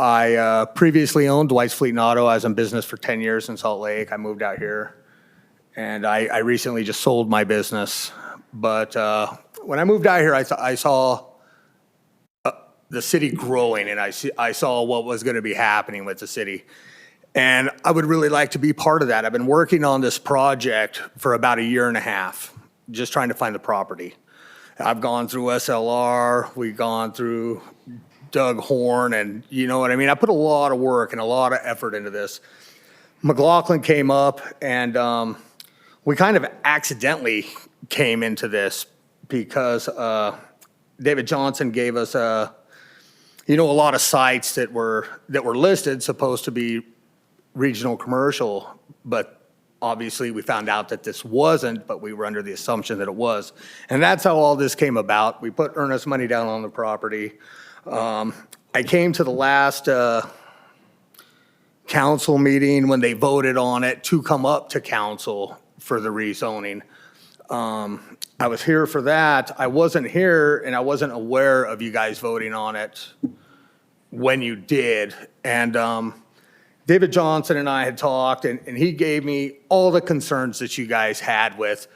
I previously owned Dwight's Fleet and Auto. I was in business for 10 years in Salt Lake. I moved out here, and I recently just sold my business. But when I moved out here, I saw the city growing, and I saw what was going to be happening with the city. And I would really like to be part of that. I've been working on this project for about a year and a half, just trying to find the property. I've gone through SLR, we've gone through Doug Horn, and you know what I mean? I put a lot of work and a lot of effort into this. McLaughlin came up, and we kind of accidentally came into this because David Johnson gave us a lot of sites that were listed, supposed to be regional commercial, but obviously we found out that this wasn't, but we were under the assumption that it was. And that's how all this came about. We put earnest money down on the property. I came to the last council meeting when they voted on it to come up to council for the rezoning. I was here for that. I wasn't here, and I wasn't aware of you guys voting on it when you did. And David Johnson and I had talked, and he gave me all the concerns that you guys had with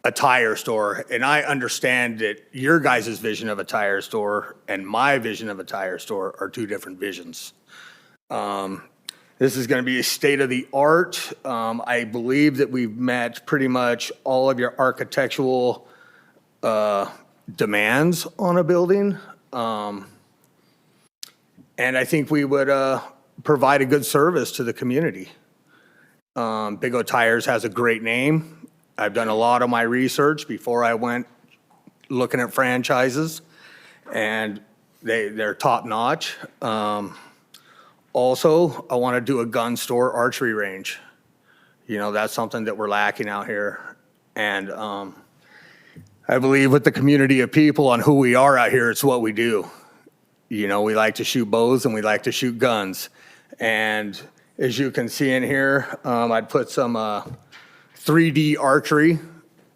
a tire store. And I understand that your guys' vision of a tire store and my vision of a tire store are two different visions. This is going to be a state-of-the-art. I believe that we've met pretty much all of your architectural demands on a building. And I think we would provide a good service to the community. Big O Tires has a great name. I've done a lot of my research before I went looking at franchises, and they're top-notch. Also, I want to do a gun store archery range. You know, that's something that we're lacking out here. And I believe with the community of people on who we are out here, it's what we do. You know, we like to shoot bows and we like to shoot guns. And as you can see in here, I'd put some 3D archery,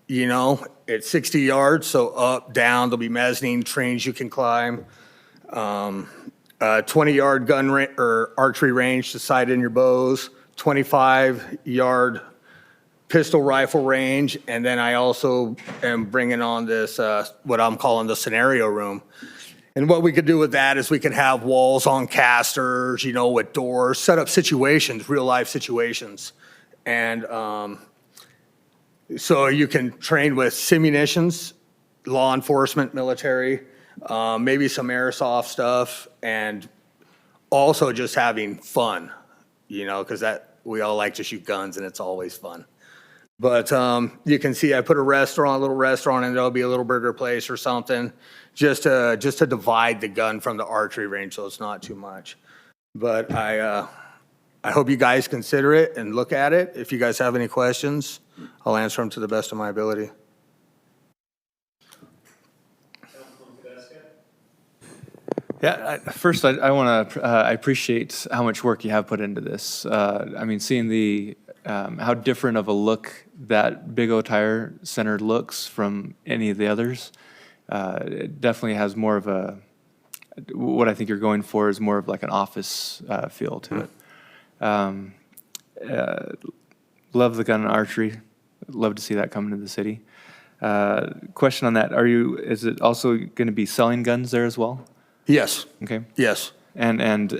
you know, at 60 yards. So up, down, there'll be mezzanine trains you can climb. 20-yard gun or archery range to sight in your bows, 25-yard pistol rifle range, and then I also am bringing on this, what I'm calling the scenario room. And what we could do with that is we can have walls on casters, you know, with doors, set up situations, real-life situations. And so you can train with simunitions, law enforcement, military, maybe some airsoft stuff, and also just having fun, you know, because we all like to shoot guns and it's always fun. But you can see I put a little restaurant, and there'll be a little burger place or something, just to divide the gun from the archery range, so it's not too much. But I hope you guys consider it and look at it. If you guys have any questions, I'll answer them to the best of my ability. Yeah, first I want to I appreciate how much work you have put into this. I mean, seeing the how different of a look that Big O Tire Center looks from any of the others, it definitely has more of a, what I think you're going for is more of like an office feel to it. Love the gun and archery. Love to see that coming to the city. Question on that: is it also going to be selling guns there as well? Yes. Okay. Yes. And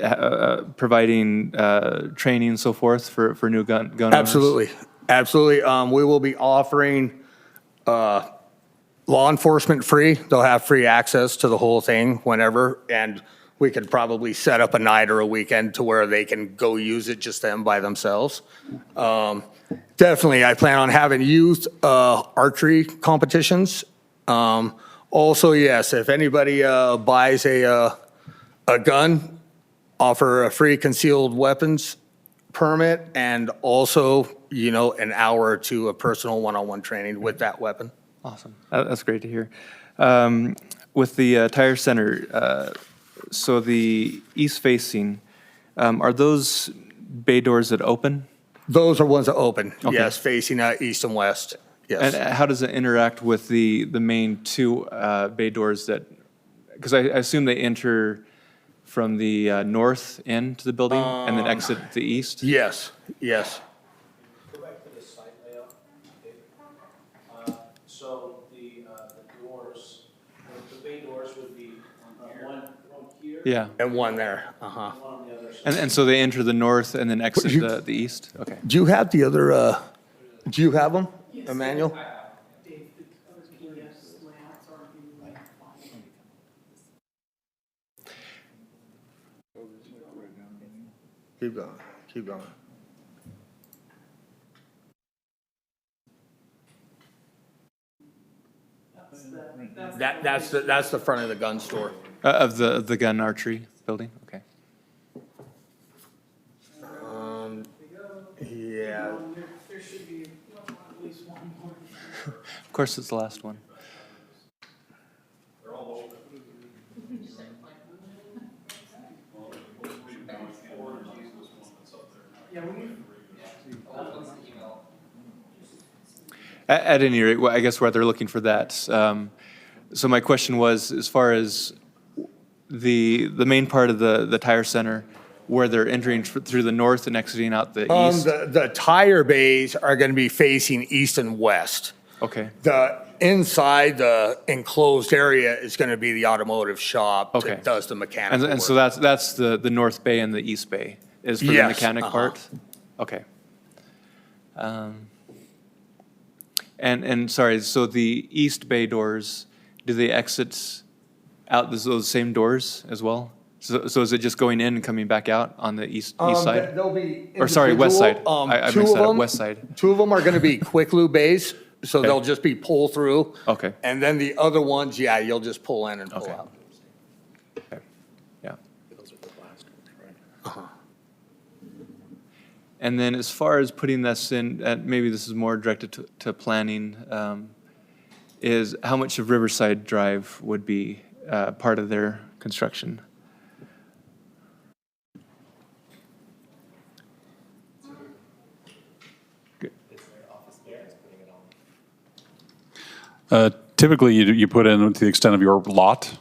providing training and so forth for new gun owners? Absolutely. Absolutely. We will be offering law enforcement free. They'll have free access to the whole thing whenever, and we could probably set up a night or a weekend to where they can go use it just them by themselves. Definitely, I plan on having youth archery competitions. Also, yes, if anybody buys a gun, offer a free concealed weapons permit, and also, you know, an hour or two of personal one-on-one training with that weapon. Awesome. That's great to hear. With the Tire Center, so the east-facing, are those bay doors that open? Those are ones that open, Okay. yes, facing east and west, yes. And how does it interact with the main two bay doors that, because I assume they enter from the north end to the building and then exit the east? Yes, yes. Go back to the site layout, Dave. So the doors, the bay doors would be one here. Yeah. And one there, uh-huh. One on the other side. And so they enter the north and then exit you- the east? Okay. Do you have the other, do you have them, Emmanuel? Dave, the other PDFs layouts are in the file. Keep going, keep going. That's the front of the gun store. Of the gun archery building? Okay. Yeah, There should be at least one more. Of course, it's the last one. At any rate, well, I guess where they're looking for that. So my question was, as far as the main part of the tire center, where they're entering through the north and exiting out the east? the tire bays are gonna be facing east and west. Okay, The inside, the enclosed area is gonna be the automotive shop Okay. that does the mechanical and so work. that's the north bay and the east bay is for the Yes, mechanic uh-huh. part? Okay. And sorry, so the east bay doors, do they exit out those same doors as well? So is it just going in and coming back out on the east side? There'll be. Or sorry, west side. individual, I two mixed of that up, them- west side. Two of them are gonna be quick lube bays, so Okay. they'll just be pull through. Okay. And then the other ones, yeah, you'll just pull in and pull Okay. out. Okay, yeah. Uh-huh. And then as far as putting this in, maybe this is more directed to planning, is how much of Riverside Drive would be part of their construction? Typically, you put in to the extent of your lot.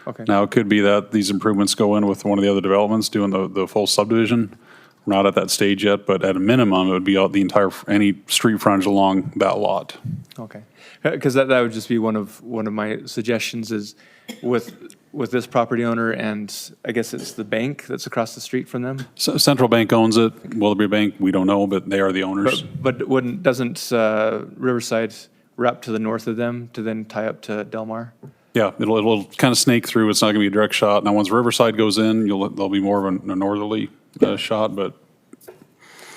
Okay. Now, it could be that these improvements go in with one of the other developments doing the full subdivision. We're not at that stage yet, but at a minimum, it would be out the entire, any street frontage along that lot. Okay, because that would just be one of my suggestions is with this property owner and I guess it's the bank that's across the street from them. So Central Bank owns it. Will there be a bank? We don't know, but they are the owners. But doesn't Riverside wrap to the north of them to then tie up to Del Mar? Yeah, it'll kind of snake through. It's not going to be a direct shot. Now, once Riverside goes in, there'll be more of a northerly shot, but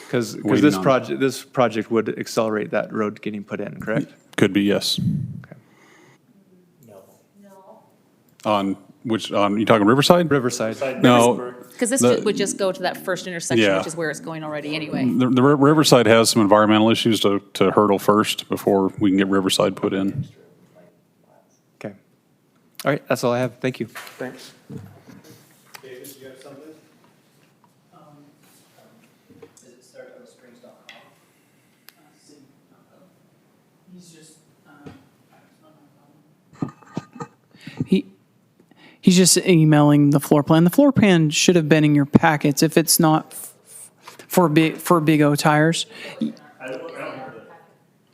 Because Waiting this on- this project would accelerate that road getting put in, correct? could be, yes. On which, you talking Riverside? Riverside. No, Because this The- would just go to that first intersection, Yeah. which is where it's going already anyway. the Riverside has some environmental issues to hurdle first before we can get Riverside put in. Okay. All right, that's all I have. Thank you. Thanks. David, you have something? Does it start on springs.com? He's just, he's just emailing the floor plan. The floor plan should have been in your packets if it's not for Big O tires.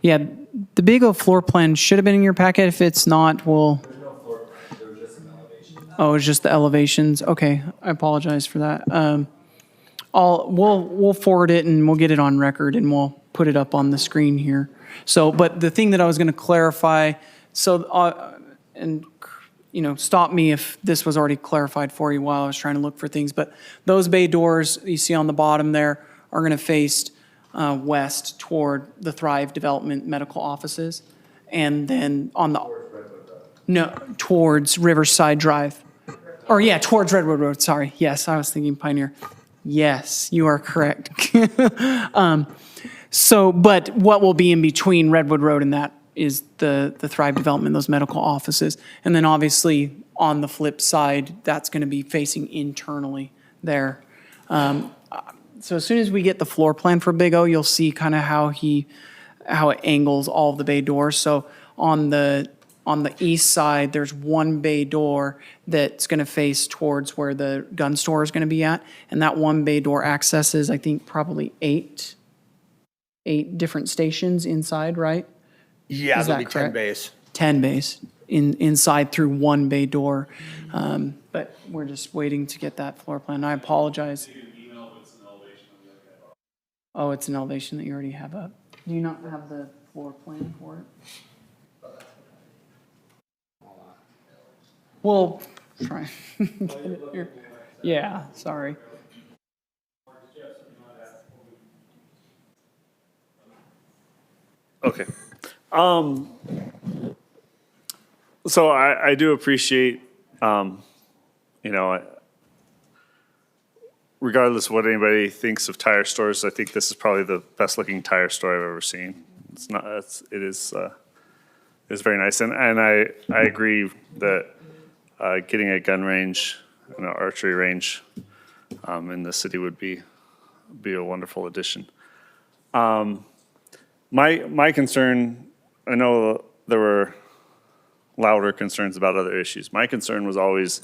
Yeah, the Big O floor plan should have been in your packet. If it's not, we'll. Oh, it's just the elevations. Okay, I apologize for that. We'll forward it and we'll get it on record and we'll put it up on the screen here. So, but the thing that I was going to clarify, stop me if this was already clarified for you while I was trying to look for things, but those bay doors you see on the bottom there are going to face west toward the Thrive Development medical offices, and then on towards Riverside Drive. Or yeah, towards Redwood Road, sorry. Yes, I was thinking Pioneer. Yes, you are correct. But what will be in between Redwood Road and that is the Thrive Development, those medical offices. And then obviously on the flip side, that's going to be facing internally there. So as soon as we get the floor plan for Big O, you'll see kind of how it angles all of the bay doors. So on the on the east side, there's one bay door that's going to face towards where the gun store is going to be at. And that one bay door accesses, I think, probably eight different stations inside, right? Yeah, Is there'll that be 10 correct? bays. 10 bays inside through one bay door. But we're just waiting to get that floor plan. I apologize. Oh, it's an elevation that you already have up. Do you not have the floor plan for it? Well, try. Get it here. Yeah, sorry. Okay. So I do appreciate, you know, regardless of what anybody thinks of tire stores, I think this is probably the best looking tire store I've ever seen. It is very nice. And I agree that getting a gun range and an archery range in the city would be a wonderful addition. My concern, I know there were louder concerns about other issues. My concern was always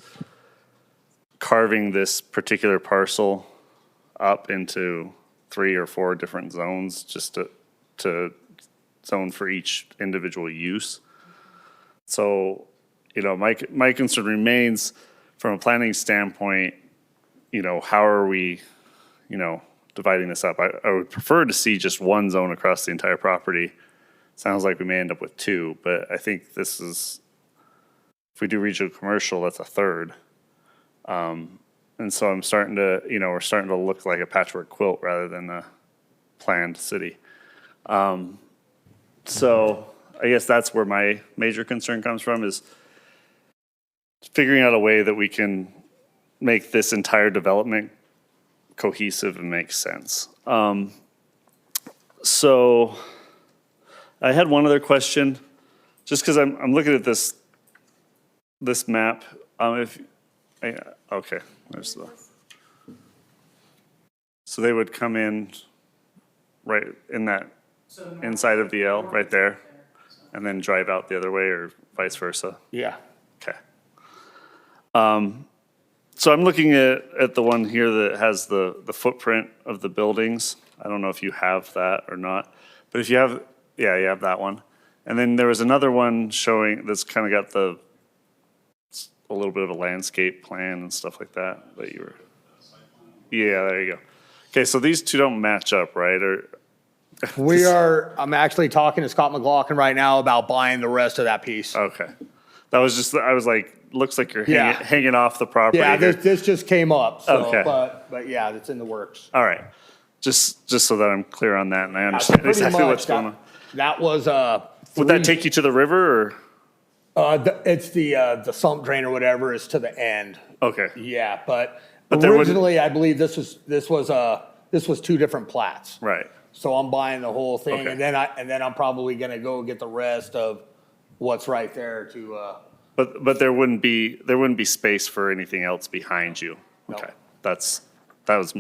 carving this particular parcel up into 3 or 4 different zones just to zone for each individual use. So, you know, my concern remains from a planning standpoint, you know, how are we, you know, dividing this up? I would prefer to see just one zone across the entire property. Sounds like we may end up with 2, but I think this is, if we do regional commercial, that's a third. And so I'm starting to, you know, we're starting to look like a patchwork quilt rather than a planned city. So I guess that's where my major concern comes from, is figuring out a way that we can make this entire development cohesive and make sense. So I had one other question, just because I'm looking at this map. Okay, there's the. So they would come in right in that inside of the L right there, and then drive out the other way, or vice versa. Yeah. Okay. So I'm looking at the one here that has the footprint of the buildings. I don't know if you have that or not, but if you have, yeah, you have that one. And then there was another one showing that's kind of got a little bit of a landscape plan and stuff like that you were. Yeah, there you go. Okay, so these two don't match up, right? Or I'm actually talking to Scott McLaughlin right now about buying the rest of that piece. okay. That was just, I was like, looks like you're Yeah. hanging off the property. Yeah, here. this just came up, so, Okay. but yeah, it's in the works. All right. Just so that I'm clear on that and I understand Pretty exactly much, what's going on. That was, Would that take you to the river or? it's the sump drain or whatever is to the end. Okay, Yeah, but there wouldn't- originally, I believe this was 2 different plats. right. So I'm buying the whole thing, Okay. and then I'm probably gonna go get the rest of what's right there to, But there wouldn't be space for anything else behind you. No. Okay, that was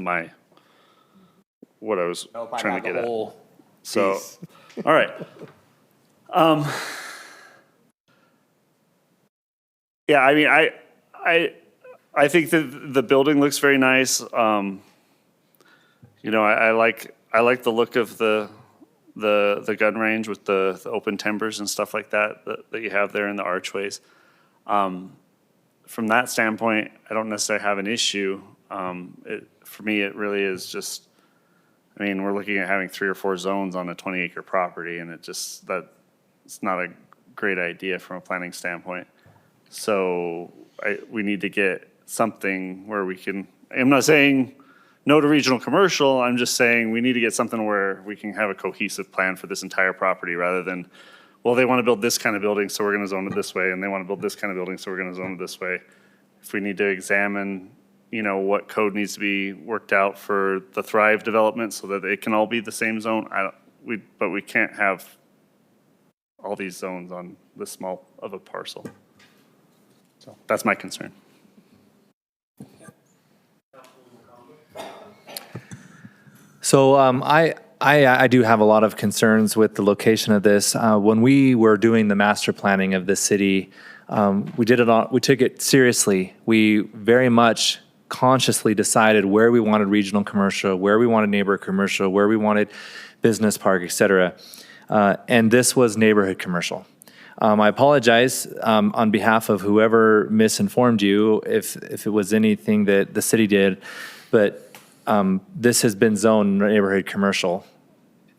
what I was help I trying got to get the at. whole So, piece. all right. Yeah, I mean, I think that the building looks very nice. You know, I like the look of the gun range with the open timbers and stuff like that you have there in the archways. From that standpoint, I don't necessarily have an issue. For me, it really is just, I mean, we're looking at having 3 or 4 zones on a 20-acre property, and it's not a great idea from a planning standpoint. So we need to get something where we can, I'm not saying no to regional commercial, I'm just saying we need to get something where we can have a cohesive plan for this entire property rather than, well, they want to build this kind of building, so we're going to zone it this way, and they want to build this kind of building, so we're going to zone it this way. If we need to examine, you know, what code needs to be worked out for the Thrive development so that it can all be the same zone, but we can't have all these zones on this small of a parcel. So that's my concern. So I I do have a lot of concerns with the location of this. When we were doing the master planning of the city, we took it seriously. We very much consciously decided where we wanted regional commercial, where we wanted neighborhood commercial, where we wanted business park, et cetera. And this was neighborhood commercial. I apologize on behalf of whoever misinformed you if it was anything that the city did, but this has been zoned neighborhood commercial.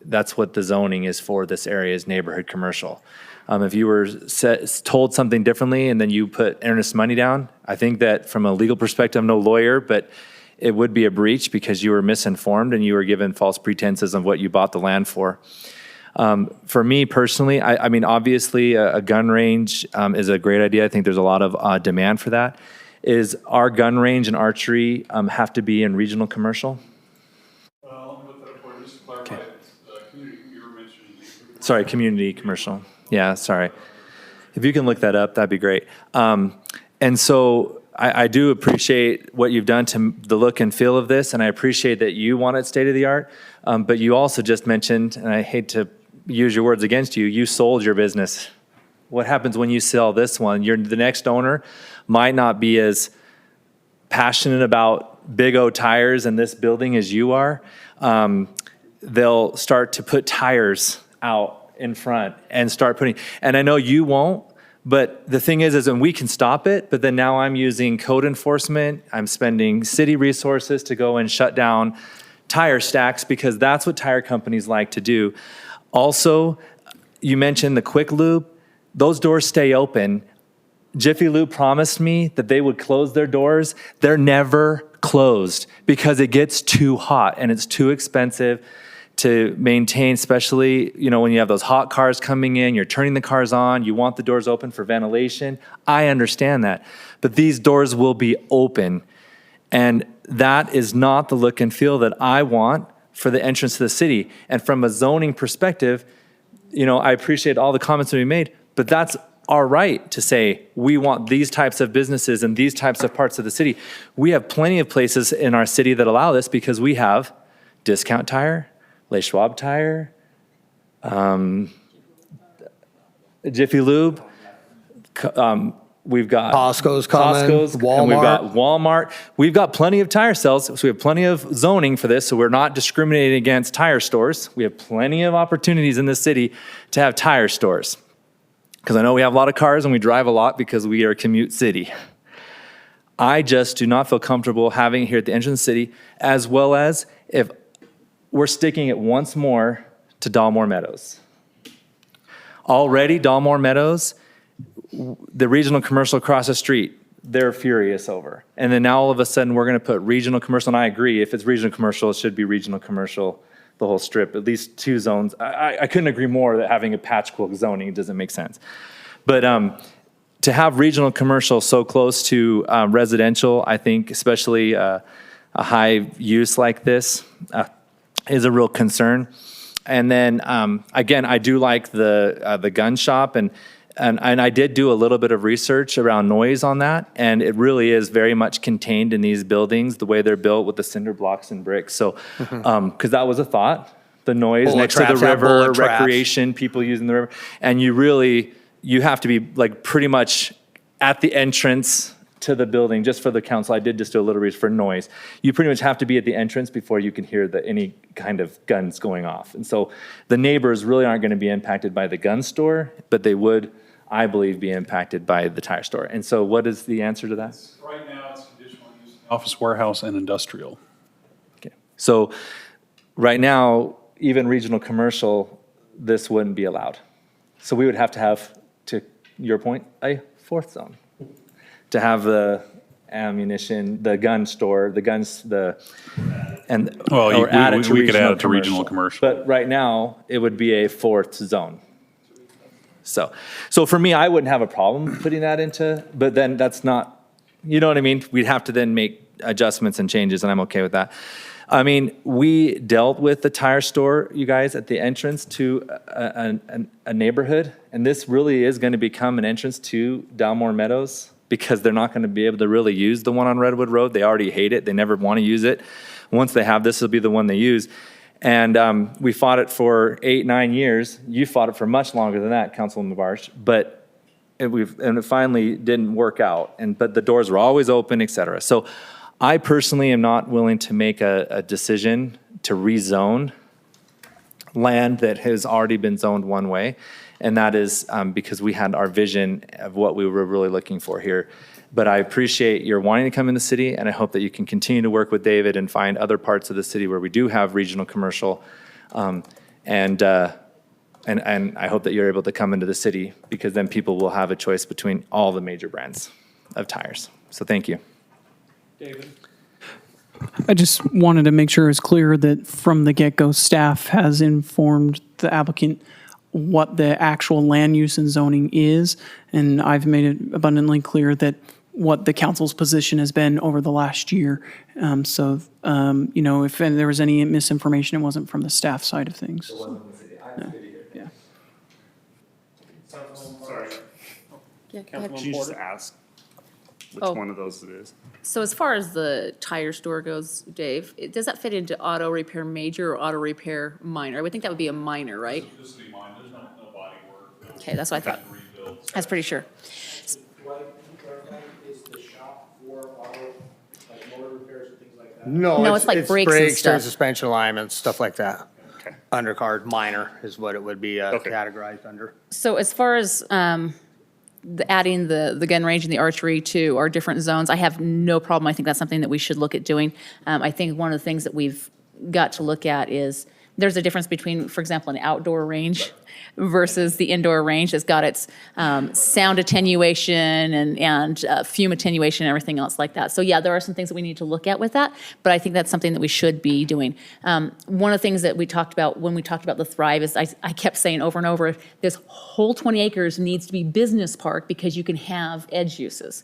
That's what the zoning is for this area, is neighborhood commercial. If you were told something differently and then you put earnest money down, I think that from a legal perspective, I'm no lawyer, but it would be a breach because you were misinformed and you were given false pretenses of what you bought the land for. For me personally, I mean, obviously a gun range is a great idea. I think there's a lot of demand for that. Is our gun range and archery have to be in regional commercial? Well, let me look that up for you, just to clarify. Community, you were mentioning. Sorry, community commercial. Yeah, sorry. If you can look that up, that'd be great. And so I do appreciate what you've done to the look and feel of this, and I appreciate that you want it state-of-the-art. But you also just mentioned, and I hate to use your words against you, you sold your business. What happens when you sell this one? The next owner might not be as passionate about Big O tires and this building as you are. They'll start to put tires out in front and start putting, and I know you won't, but the thing is and we can stop it, but then now I'm using code enforcement, I'm spending city resources to go and shut down tire stacks because that's what tire companies like to do. Also, you mentioned the Quick Lube. Those doors stay open. Jiffy Lube promised me that they would close their doors. They're never closed because it gets too hot and it's too expensive to maintain, especially, when you have those hot cars coming in, you're turning the cars on, you want the doors open for ventilation. I understand that. But these doors will be open. And that is not the look and feel that I want for the entrance to the city. And from a zoning perspective, I appreciate all the comments that we made, but that's our right to say we want these types of businesses in these types of parts of the city. We have plenty of places in our city that allow this because we have Discount Tire, Les Schwab Tire, Jiffy Lube, we've got Costco's coming, and we've got Walmart. We've got plenty of tire sales, so we have plenty of zoning for this, so we're not discriminating against tire stores. We have plenty of opportunities in this city to have tire stores. Because I know we have a lot of cars and we drive a lot because we are a commute city. I just do not feel comfortable having it here at the entrance of the city, as well as if we're sticking it once more to Dalmore Meadows. Already, Dalmore Meadows, the regional commercial across the street, they're furious over. And then now all of a sudden we're going to put regional commercial, and I agree, if it's regional commercial, it should be regional commercial, the whole strip, at least 2 zones. I couldn't agree more that having a patchwork zoning doesn't make sense. But to have regional commercial so close to residential, I think, especially a high use like this, is a real concern. And then again, I do like the gun shop, and I did do a little bit of research around noise on that, and it really is very much contained in these buildings, the way they're built with the cinder blocks and bricks. So, because that was a thought, the noise Bullet next to the traps, have river, bullet traps. recreation, people using the river, and you have to be like pretty much at the entrance to the building. Just for the council, I did just do a little research for noise. You pretty much have to be at the entrance before you can hear any kind of guns going off. And so the neighbors really aren't going to be impacted by the gun store, but they would, I believe, be impacted by the tire store. And so what is the answer to that? Right now, it's conditional use, office, warehouse, and industrial. Okay. So right now, even regional commercial, this wouldn't be allowed. So we would have, to your point, a 4th zone to have the ammunition, the gun store, the guns, or add it to we could add regional it to regional commercial. But right now, it would be a 4th zone. So for me, I wouldn't have a problem putting that into, but then that's not, you know what I mean? We'd have to then make adjustments and changes, and I'm okay with that. I mean, we dealt with the tire store, you guys, at the entrance to a neighborhood, and this really is going to become an entrance to Dalmore Meadows because they're not going to be able to really use the one on Redwood Road. They already hate it. They never want to use it. Once they have this, it'll be the one they use. And we fought it for 8, 9 years. You fought it for much longer than that, Councilman Barsh. But it finally didn't work out. But the doors were always open, et cetera. So I personally am not willing to make a decision to rezone land that has already been zoned one way. And that is because we had our vision of what we were really looking for here. But I appreciate your wanting to come in the city, and I hope that you can continue to work with David and find other parts of the city where we do have regional commercial. And I hope that you're able to come into the city, because then people will have a choice between all the major brands of tires. So thank you. I just wanted to make sure it's clear that from the get-go, staff has informed the applicant what the actual land use and zoning is, and I've made it abundantly clear that what the council's position has been over the last year. So, if there was any misinformation, it wasn't from the staff side of things. Yeah. Sorry, Yeah, go ahead. can you just ask which Oh. one of those it is? So as far as the tire store goes, Dave, does that fit into auto repair major or auto repair minor? I would think that would be a minor, right? This will be mine, there's no body work. Okay, that's what I thought. I was pretty sure. What, can you clarify, is the shop for auto, like motor repairs and things like that? No, it's like brakes and Brakes, stuff. turn suspension alignments, stuff like that. Okay. Undercard, minor is what it would be Okay. categorized under. So as far as adding the gun range and the archery to our different zones, I have no problem. I think that's something that we should look at doing. I think one of the things that we've got to look at is there's a difference between, for example, an outdoor range versus the indoor range that's got its sound attenuation and fume attenuation and everything else like that. So yeah, there are some things that we need to look at with that, but I think that's something that we should be doing. One of the things that we talked about when we talked about the Thrive is I kept saying over and over, this whole 20 acres needs to be business park because you can have edge uses.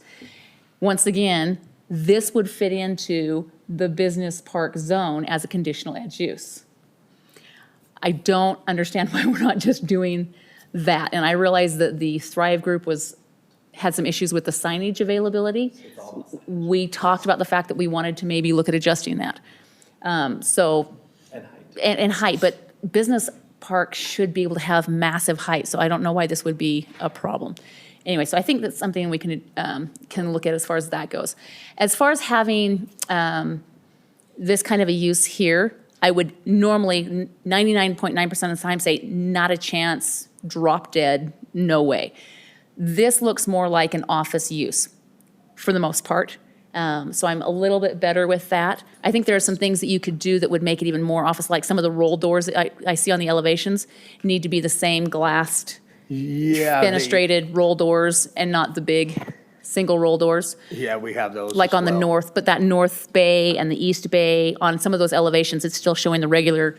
Once again, this would fit into the business park zone as a conditional edge use. I don't understand why we're not just doing that. And I realize that the Thrive Group had some issues with the signage availability. We talked about the fact that we wanted to maybe look at adjusting that. And height, but business parks should be able to have massive height, so I don't know why this would be a problem. Anyway, so I think that's something we can look at as far as that goes. As far as having this kind of a use here, I would normally 99.9% of the time say not a chance, drop dead, no way. This looks more like an office use for the most part. So I'm a little bit better with that. I think there are some things that you could do that would make it even more office-like. Some of the roll doors that I see on the elevations need to be the same glassed, Yeah. fenestrated roll doors and not the big single roll doors. Yeah, we have those. Like as on the well. north, but that north bay and the east bay, on some of those elevations, it's still showing the regular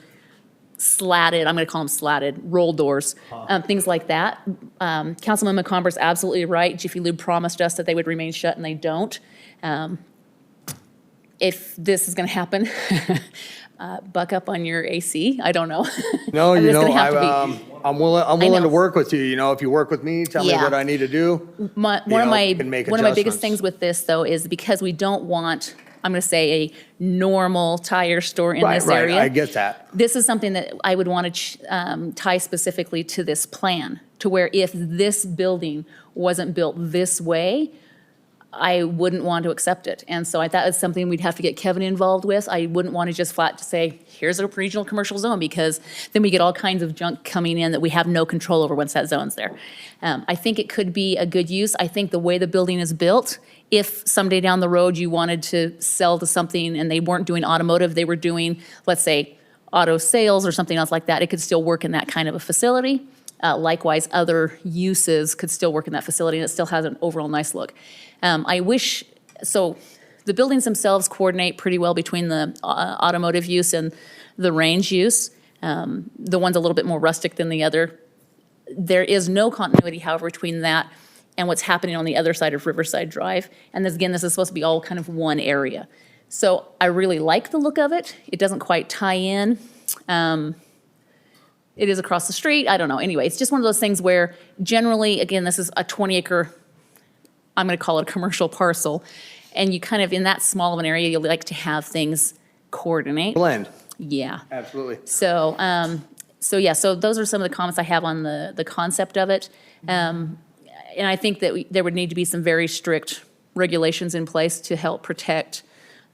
slatted, I'm gonna call them slatted, roll doors, things like that. Councilman McComber's absolutely right. Jiffy Lube promised us that they would remain shut, and they don't. If this is gonna happen, buck up on your AC, I don't know. No, And you it's know, gonna have to be- I'm willing know. to work with you. You know, if you work with me, tell me Yeah. what I need to do. One you of know, my we can make biggest adjustments. things with this, though, is because we don't want, I'm going to say, a normal tire store in this area. I get that. This is something that I would want to tie specifically to this plan, to where if this building wasn't built this way, I wouldn't want to accept it. And so that is something we'd have to get Kevin involved with. I wouldn't want to just flat to say, here's a regional commercial zone, because then we get all kinds of junk coming in that we have no control over once that zone's there. I think it could be a good use. I think the way the building is built, if someday down the road you wanted to sell to something and they weren't doing automotive, they were doing, let's say, auto sales or something else like that, it could still work in that kind of a facility. Likewise, other uses could still work in that facility, and it still has an overall nice look. So the buildings themselves coordinate pretty well between the automotive use and the range use. The one's a little bit more rustic than the other. There is no continuity, however, between that and what's happening on the other side of Riverside Drive. And this, again, this is supposed to be all kind of one area. So I really like the look of it. It doesn't quite tie in. It is across the street. I don't know. Anyway, it's just one of those things where generally, again, this is a 20-acre, I'm going to call it a commercial parcel. And you kind of, in that small of an area, you like to have things coordinate. Blend. Yeah. Absolutely. So, so those are some of the comments I have on the concept of it. And I think that there would need to be some very strict regulations in place to help protect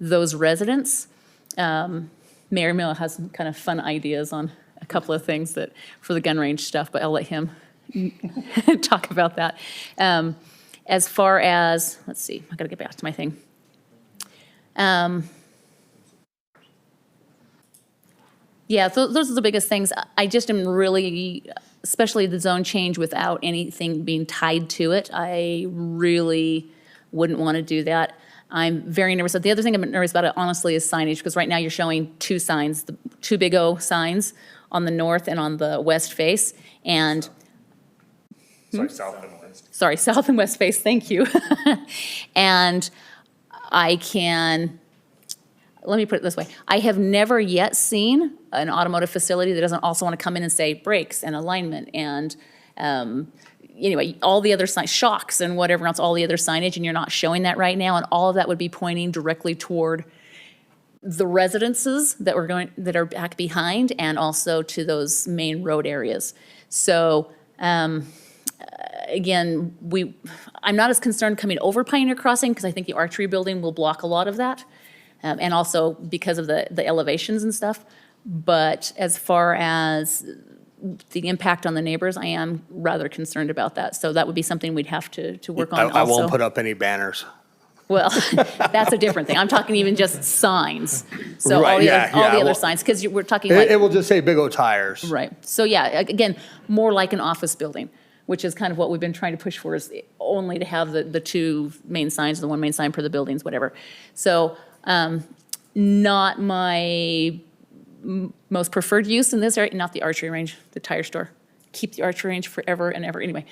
those residents. Mayor Mill has some kind of fun ideas on a couple of things that, for the gun range stuff, but I'll let him talk about that. As far as, let's see, I gotta get back to my thing. Yeah, those are the biggest things. I just am really, especially the zone change without anything being tied to it, I really wouldn't want to do that. I'm very nervous. The other thing I'm nervous about, honestly, is signage, because right now you're showing two signs, the two big O signs on the north and on the west face, and Sorry, south and west. sorry, south and west face, thank you. And let me put it this way. I have never yet seen an automotive facility that doesn't also want to come in and say brakes and alignment and, anyway, all the other signs, shocks and whatever else, all the other signage, and you're not showing that right now, and all of that would be pointing directly toward the residences that are back behind, and also to those main road areas. So, again, I'm not as concerned coming over Pioneer Crossing, because I think the archery building will block a lot of that, and also because of the elevations and stuff. But as far as the impact on the neighbors, I am rather concerned about that. So that would be something we'd have to work on also. I won't put up any banners. Well, that's a different thing. I'm talking even just signs. So all Right, the yeah, other, all yeah, the other well, signs, because we're talking like. It will just say Big O Tires. Right. So yeah, again, more like an office building, which is kind of what we've been trying to push for, is only to have the two main signs, the one main sign per the buildings, whatever. So not my most preferred use in this area, not the archery range, the tire store. Keep the archery range forever and ever, anyway.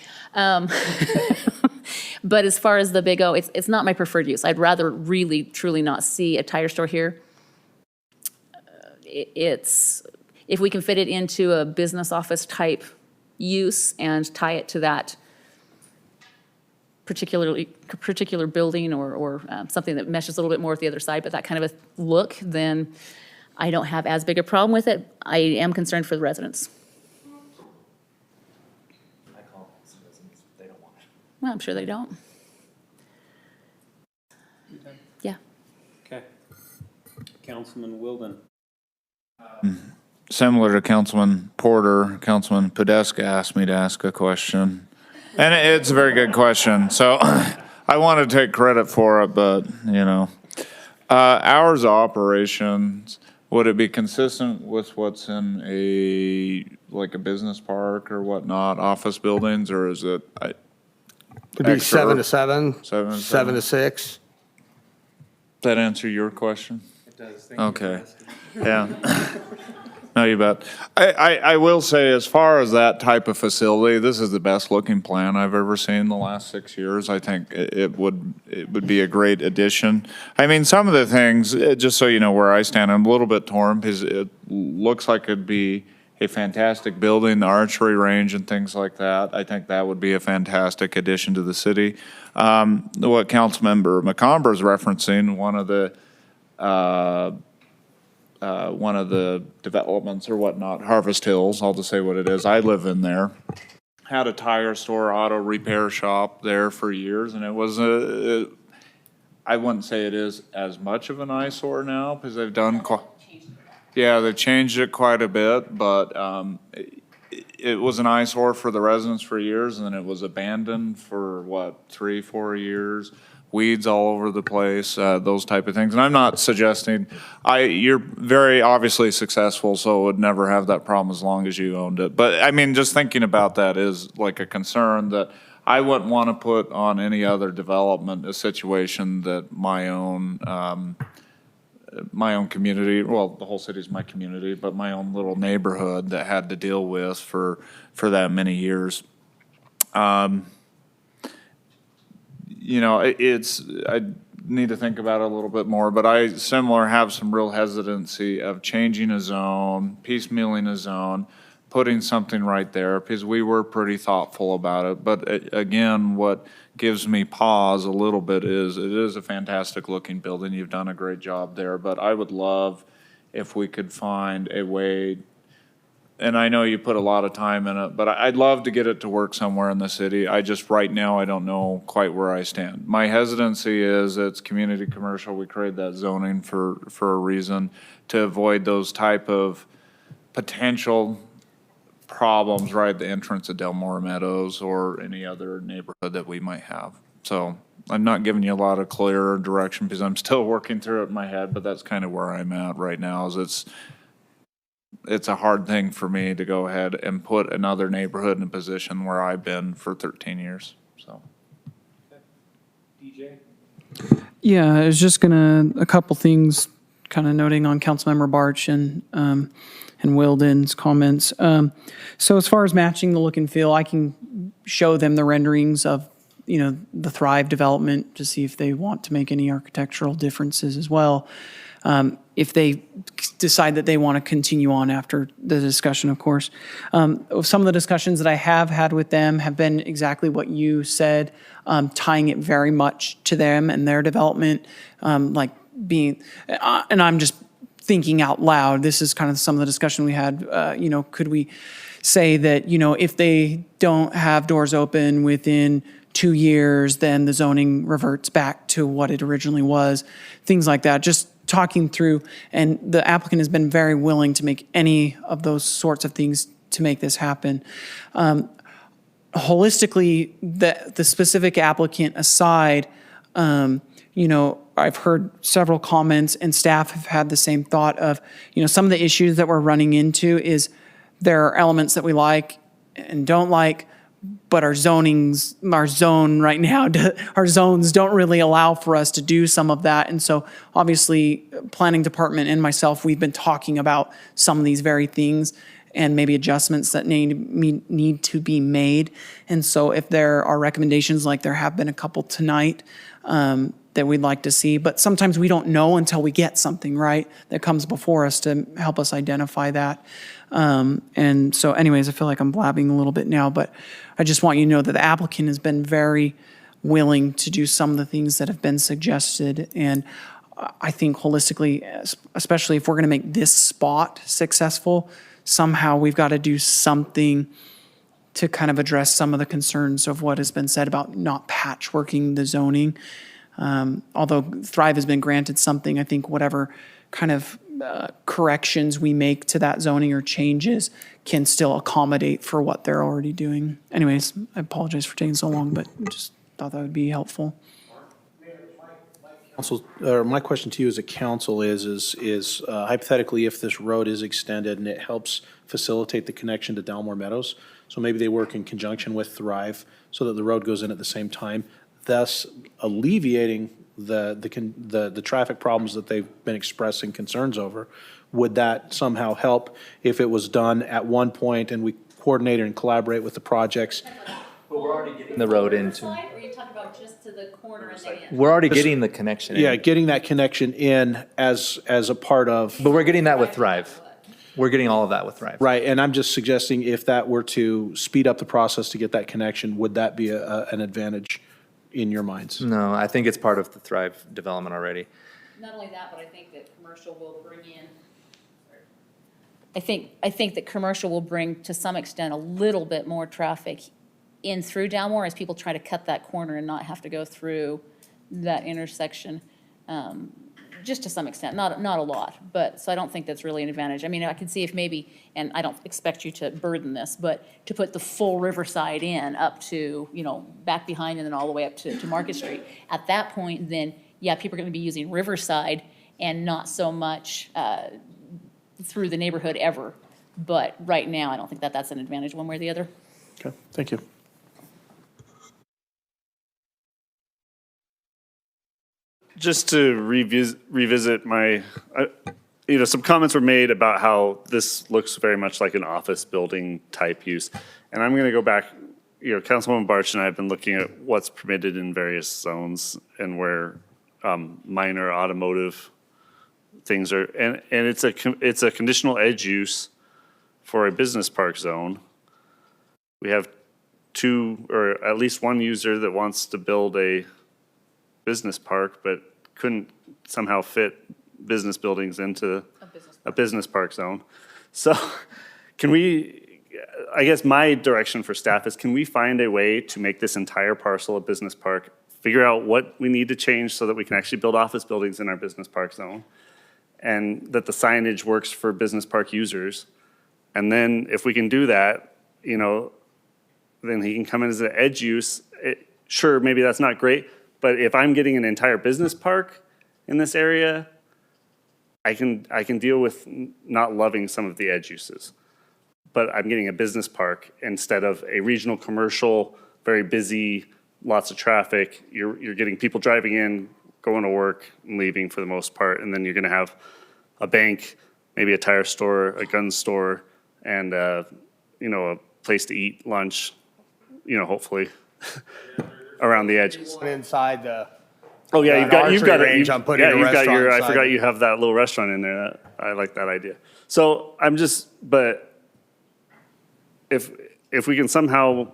But as far as the Big O, it's not my preferred use. I'd rather really, truly not see a tire store here. If we can fit it into a business office type use and tie it to that particular building or something that meshes a little bit more with the other side, but that kind of a look, then I don't have as big a problem with it. I am concerned for the residents. Well, I'm sure they don't. Yeah. Okay. Councilman Wilden. Similar to Councilman Porter, Councilman Podeska asked me to ask a question. And it's a very good question. So I want to take credit for it, but, hours of operations, would it be consistent with what's in a business park or whatnot, office buildings, or is it? It'd be Extra. 7 to 7, 7 to 7 to 6. That answer your question? It does. Thank you for Okay. asking. Yeah. No, you bet. I will say, as far as that type of facility, this is the best looking plan I've ever seen in the last 6 years. I think it would be a great addition. I mean, some of the things, just so you know where I stand, I'm a little bit torn because it looks like it'd be a fantastic building, the archery range and things like that. I think that would be a fantastic addition to the city. What Councilmember McComber is referencing, one of the developments or whatnot, Harvest Hills, I'll just say what it is. I live in there. Had a tire store, auto repair shop there for years, and it was I wouldn't say it is as much of an eyesore now because they've done they've changed it quite a bit, but it was an eyesore for the residents for years, and then it was abandoned for 3-4 years. Weeds all over the place, those type of things. And I'm not suggesting, you're very obviously successful, so would never have that problem as long as you owned it. But I mean, just thinking about that is like a concern that I wouldn't want to put on any other development, a situation that my own community, well, the whole city's my community, but my own little neighborhood that had to deal with for that many years. I need to think about it a little bit more, but I have some real hesitancy of changing a zone, piecemealing a zone, putting something right there, because we were pretty thoughtful about it. But again, what gives me pause a little bit is it is a fantastic looking building. You've done a great job there, but I would love if we could find a way, and I know you put a lot of time in it, but I'd love to get it to work somewhere in the city. I just, right now, I don't know quite where I stand. My hesitancy is it's community commercial. We created that zoning for a reason, to avoid those type of potential problems right at the entrance of Delmore Meadows or any other neighborhood that we might have. So I'm not giving you a lot of clear direction because I'm still working through it in my head, but that's kind of where I'm at right now. Is it's a hard thing for me to go ahead and put another neighborhood in a position where I've been for 13 years, so. DJ? Yeah, I was just a couple things, kind of noting on Councilmember Barch and Wilden's comments. So as far as matching the look and feel, I can show them the renderings of, the Thrive development to see if they want to make any architectural differences as well. If they decide that they want to continue on after the discussion, of course. Some of the discussions that I have had with them have been exactly what you said, tying it very much to them and their development, and I'm just thinking out loud. This is kind of some of the discussion we had, could we say that, if they don't have doors open within 2 years, then the zoning reverts back to what it originally was, things like that. Just talking through, and the applicant has been very willing to make any of those sorts of things to make this happen. Holistically, the specific applicant aside, I've heard several comments and staff have had the same thought of, some of the issues that we're running into is there are elements that we like and don't like, but our zones don't really allow for us to do some of that. And so obviously, planning department and myself, we've been talking about some of these very things and maybe adjustments that need to be made. And so if there are recommendations, like there have been a couple tonight, that we'd like to see, but sometimes we don't know until we get something, right, that comes before us to help us identify that. And so anyways, I feel like I'm blabbing a little bit now, but I just want you to know that the applicant has been very willing to do some of the things that have been suggested. And I think holistically, especially if we're going to make this spot successful, somehow we've got to do something to kind of address some of the concerns of what has been said about not patchworking the zoning. Although Thrive has been granted something, I think whatever kind of corrections we make to that zoning or changes can still accommodate for what they're already doing. Anyways, I apologize for taking so long, but just thought that would be helpful. Council, or my question to you as a council is hypothetically, if this road is extended and it helps facilitate the connection to Delmore Meadows, so maybe they work in conjunction with Thrive so that the road goes in at the same time, thus alleviating the traffic problems that they've been expressing concerns over. Would that somehow help if it was done at one point and we coordinate and collaborate with the projects? But we're already getting the road into. Or are you talking about just to the corner and the end? We're already getting the connection in. Yeah, getting that connection in as a part of. But we're getting that with Thrive. We're getting all of that with Thrive. Right, and I'm just suggesting if that were to speed up the process to get that connection, would that be an advantage in your minds? No, I think it's part of the Thrive development already. Not only that, but I think that commercial will bring in, I think that commercial will bring to some extent a little bit more traffic in through Dalmore as people try to cut that corner and not have to go through that intersection. Just to some extent, not a lot, but, so I don't think that's really an advantage. I mean, I can see if maybe, and I don't expect you to burden this, but to put the full Riverside in up to, back behind and then all the way up to Market Street. At that point, then, yeah, people are gonna be using Riverside and not so much through the neighborhood ever. But right now, I don't think that that's an advantage one way or the other. Okay, thank you. Just to revisit my, some comments were made about how this looks very much like an office building type use. And I'm going to go back, Councilwoman Barch and I have been looking at what's permitted in various zones and where minor automotive things are, and it's a conditional edge use for a business park zone. We have two, or at least one user that wants to build a business park, but couldn't somehow fit business buildings into A business a business park zone. So can we, I guess my direction for staff is, can we find a way to make this entire parcel a business park, figure out what we need to change so that we can actually build office buildings in our business park zone, and that the signage works for business park users? And then if we can do that, you know, then he can come in as an edge use. Sure, maybe that's not great, but if I'm getting an entire business park in this area, I can deal with not loving some of the edge uses. But I'm getting a business park instead of a regional commercial, very busy, lots of traffic. You're getting people driving in, going to work, and leaving for the most part, and then you're gonna have a bank, maybe a tire store, a gun store, and you know, a place to eat lunch, you know, hopefully around the edges. Inside the, Oh yeah, you've got archery it. range, I'm putting a You've got restaurant your. I inside forgot it. you have that little restaurant in there. I like that idea. So I'm just, but if we can somehow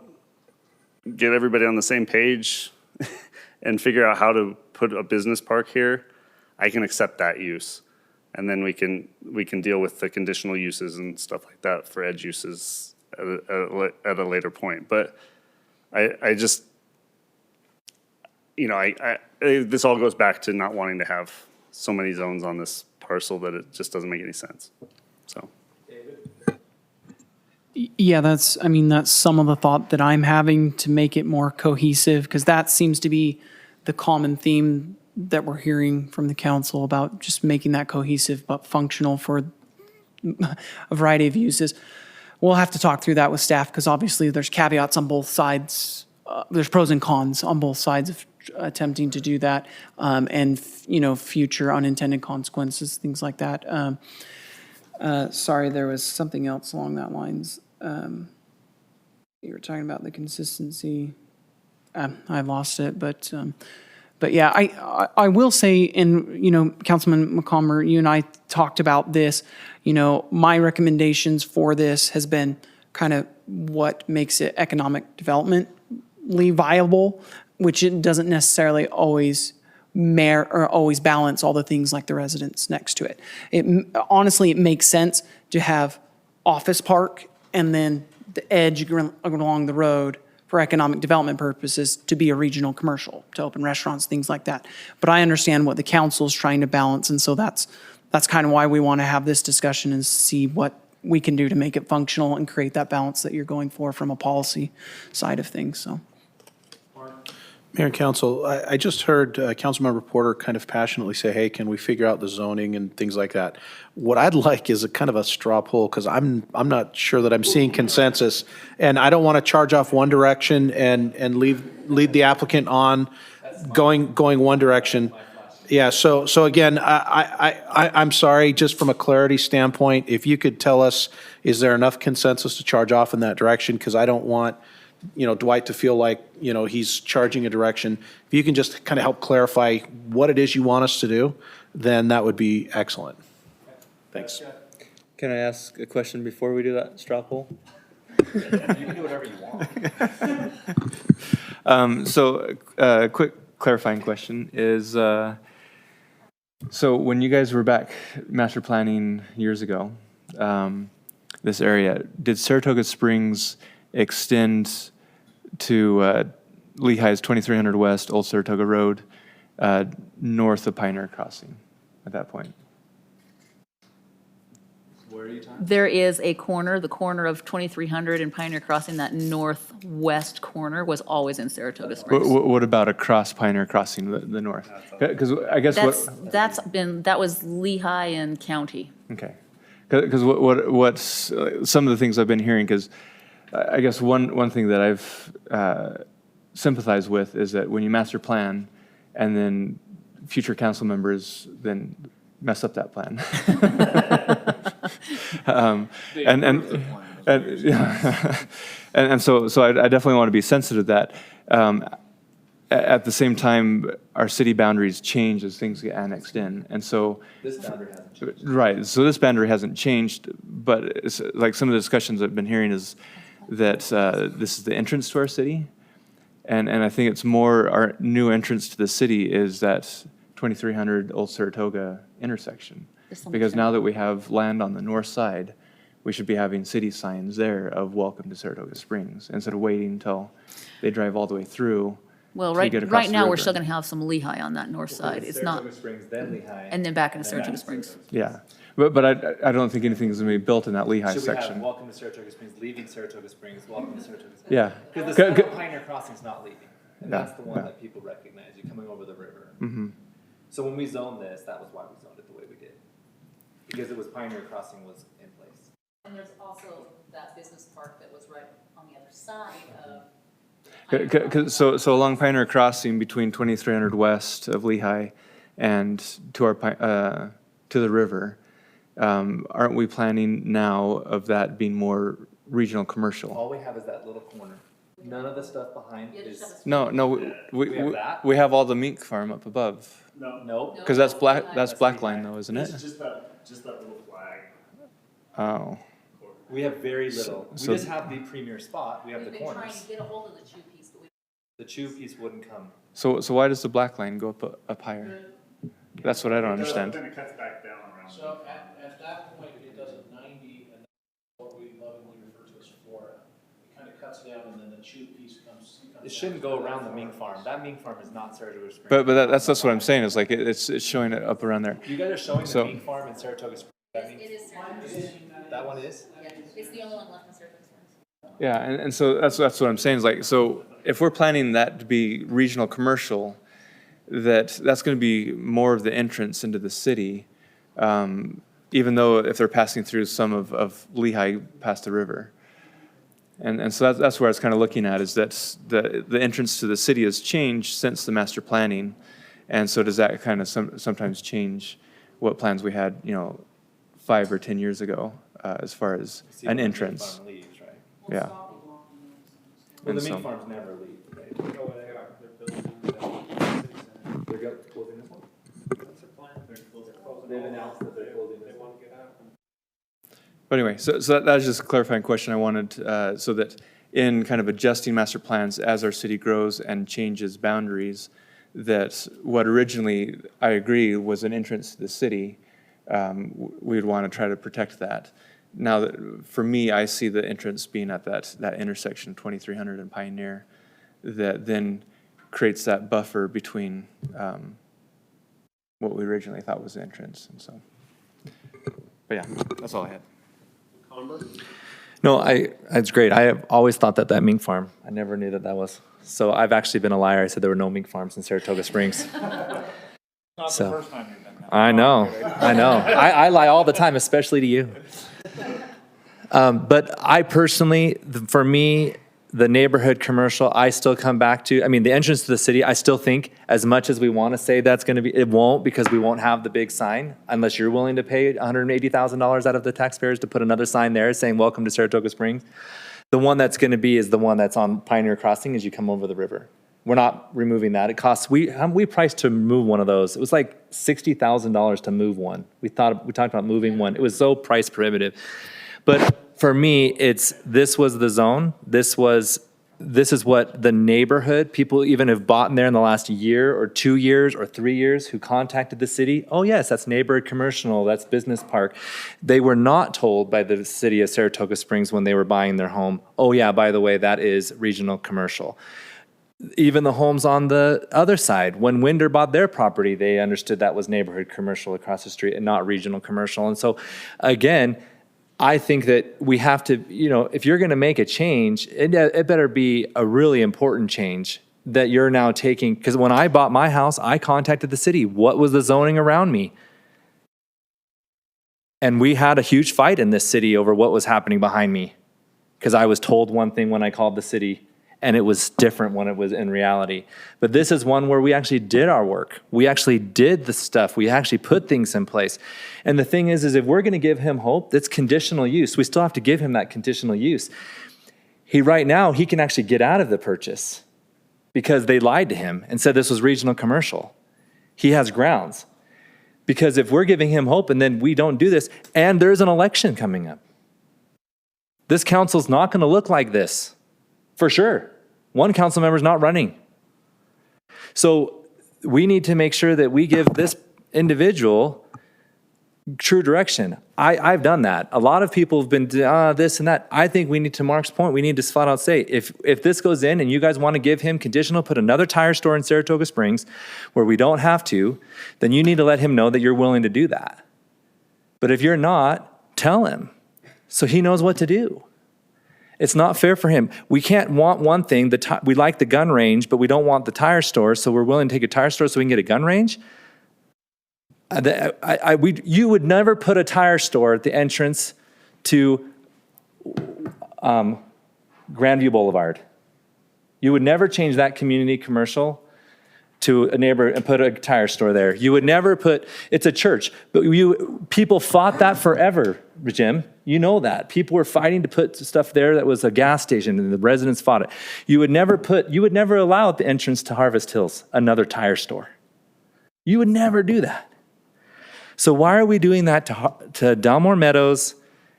get everybody on the same page and figure out how to put a business park here, I can accept that use. And then we can deal with the conditional uses and stuff like that for edge uses at a later point. But I just, you know, this all goes back to not wanting to have so many zones on this parcel that it just doesn't make any sense. So. Yeah, that's some of the thought that I'm having to make it more cohesive, because that seems to be the common theme that we're hearing from the council about just making that cohesive but functional for a variety of uses. We'll have to talk through that with staff, because obviously there's caveats on both sides. There's pros and cons on both sides of attempting to do that, and you know, future unintended consequences, things like that. Sorry, there was something else along that lines. You were talking about the consistency. I lost it, but yeah, I will say, and you know, Councilman McComber, you and I talked about this. You know, my recommendations for this has been kind of what makes it economic developmentally viable, which it doesn't necessarily always always balance all the things like the residents next to it. Honestly, it makes sense to have office park and then the edge along the road for economic development purposes to be a regional commercial, to open restaurants, things like that. But I understand what the council is trying to balance, and so that's kind of why we want to have this discussion and see what we can do to make it functional and create that balance that you're going for from a policy side of things, so. Mayor and Council, I just heard Councilmember Porter kind of passionately say, hey, can we figure out the zoning and things like that? What I'd like is a kind of a straw poll, because I'm not sure that I'm seeing consensus, and I don't want to charge off one direction and lead the applicant on going one direction. Yeah, so again, I'm sorry, just from a clarity standpoint, if you could tell us, is there enough consensus to charge off in that direction? Because I don't want, you know, Dwight to feel like, you know, he's charging a direction. If you can just kind of help clarify what it is you want us to do, then that would be excellent. Thanks. Can I ask a question before we do that straw poll? You can do whatever you want. So, quick clarifying question is, so when you guys were back master planning years ago, this area, did Saratoga Springs extend to Lehigh's 2300 West, Old Saratoga Road, north of Pioneer Crossing at that point? There is a corner, the corner of 2300 and Pioneer Crossing, that northwest corner was always in Saratoga Springs. What about across Pioneer Crossing, the north? Because I guess That was Lehigh and County. Okay. Because what's some of the things I've been hearing, because I guess one thing that I've sympathized with is that when you master plan and then future council members then mess up that plan. And so I definitely want to be sensitive to that. At the same time, our city boundaries change as things get annexed in, and so This boundary hasn't changed. right. So this boundary hasn't changed, but it's like some of the discussions I've been hearing is that this is the entrance to our city, and I think it's more our new entrance to the city is that 2300 Old Saratoga intersection. There's so much Because there. now that we have land on the north side, we should be having city signs there of welcome to Saratoga Springs, instead of waiting until they drive all the way through. Well, till you get across right the now, we're river. still gonna have some Lehigh on that north side. It's not, Saratoga Springs, then Lehigh. and then back into Saratoga Springs. Yeah, but I don't think anything's gonna be built in that Lehigh Should we have section. welcome to Saratoga Springs, leaving Saratoga Springs, welcome to Saratoga Springs? Yeah. Because C- the c- sign on Pioneer Crossing's not leaving, and Yeah, that's the one yeah. that people recognize, you coming over the river. Mm-hmm. So when we zoned this, that was why we zoned it the way we did. Because it was Pioneer Crossing was in place. And there's also that business park that was right on the other side of. So along Pioneer Crossing between 2300 west of Lehigh and to to the river, aren't we planning now of that being more regional commercial? All we have is that little corner. None of the stuff behind is, No, We have that? we have all the mink farm up above. nope. Because that's black line though, isn't it? just that little flag. Oh, We have very little. We So- just have the premier spot, we have the We've been trying corners. to get a hold of the chew piece, but we. The chew piece wouldn't come. so why does the black line go up higher? That's what I don't understand. Then it cuts back down around. So at that point, it does a 90, and that's what we lovingly refer to as Flora. It kind of cuts down, and then the chew piece comes. It shouldn't go around the mink farm. That mink farm is not Saratoga Springs. But that's what I'm saying, is like, it's showing it up around there. You guys are showing So- the mink farm in Saratoga Springs. That It means, is Saratoga Springs. that one is? Yeah, it's the only one left in Saratoga Springs. Yeah, and so that's what I'm saying, is like, so if we're planning that to be regional commercial, that's gonna be more of the entrance into the city, even though if they're passing through some of Lehigh past the river. And so that's where I was kind of looking at, is that the entrance to the city has changed since the master planning. And so does that kind of sometimes change what plans we had, 5 or 10 years ago, as far as See an when the mink entrance? farm leaves, right? Yeah. Well, And the mink so- farms never leave, right? Oh, they are, they're building the city center. They're closing this one? That's their plan. They're closing They've announced that they're closing They this one. want to get out. But anyway, so that was just a clarifying question I wanted, so that in kind of adjusting master plans as our city grows and changes boundaries, that what originally, I agree, was an entrance to the city, we would want to try to protect that. Now, that for me, I see the entrance being at that intersection, 2300 and Pioneer, that then creates that buffer between what we originally thought was the entrance, and so. But yeah, that's all I had. No, it's great. I have always thought that mink farm, I never knew that was. So I've actually been a liar. I said there were no mink farms in Saratoga Springs. Not the So- first time you've been there. I know. I lie all the time, especially to you. But I personally, for me, the neighborhood commercial, I still come back to, I mean, the entrance to the city, I still think as much as we want to say that's going to be, it won't, because we won't have the big sign unless you're willing to pay $180,000 out of the taxpayers to put another sign there saying, welcome to Saratoga Springs. The one that's going to be is the one that's on Pioneer Crossing as you come over the river. We're not removing that. It costs, we priced to move one of those. It was like $60,000 to move one. We talked about moving one. It was so price prohibitive. But for me, this was the zone. This is what the neighborhood, people even have bought in there in the last year or 2 years or 3 years who contacted the city. Oh yes, that's neighborhood commercial, that's business park. They were not told by the city of Saratoga Springs when they were buying their home, oh yeah, by the way, that is regional commercial. Even the homes on the other side, when Winder bought their property, they understood that was neighborhood commercial across the street and not regional commercial. And so again, I think that we have to, if you're going to make a change, it better be a really important change that you're now taking. Because when I bought my house, I contacted the city. What was the zoning around me? And we had a huge fight in this city over what was happening behind me. Because I was told one thing when I called the city, and it was different when it was in reality. But this is one where we actually did our work. We actually did the stuff. We actually put things in place. And the thing is if we're going to give him hope, that's conditional use. We still have to give him that conditional use. Right now, he can actually get out of the purchase because they lied to him and said this was regional commercial. He has grounds. Because if we're giving him hope and then we don't do this, and there's an election coming up, this council's not going to look like this. For sure. One council member's not running. So we need to make sure that we give this individual true direction. I've done that. A lot of people have been this and that. I think we need, to Mark's point, we need to flat out say, if this goes in and you guys want to give him conditional, put another tire store in Saratoga Springs where we don't have to, then you need to let him know that you're willing to do that. But if you're not, tell him so he knows what to do. It's not fair for him. We can't want one thing. We like the gun range, but we don't want the tire store, so we're willing to take a tire store so we can get a gun range. You would never put a tire store at the entrance to Grandview Boulevard. You would never change that community commercial to a neighbor and put a tire store there. You would never put, it's a church, but people fought that forever, Jim. You know that. People were fighting to put stuff there that was a gas station, and the residents fought it. You would never allow at the entrance to Harvest Hills another tire store. You would never do that. So why are we doing that to Delmore Meadows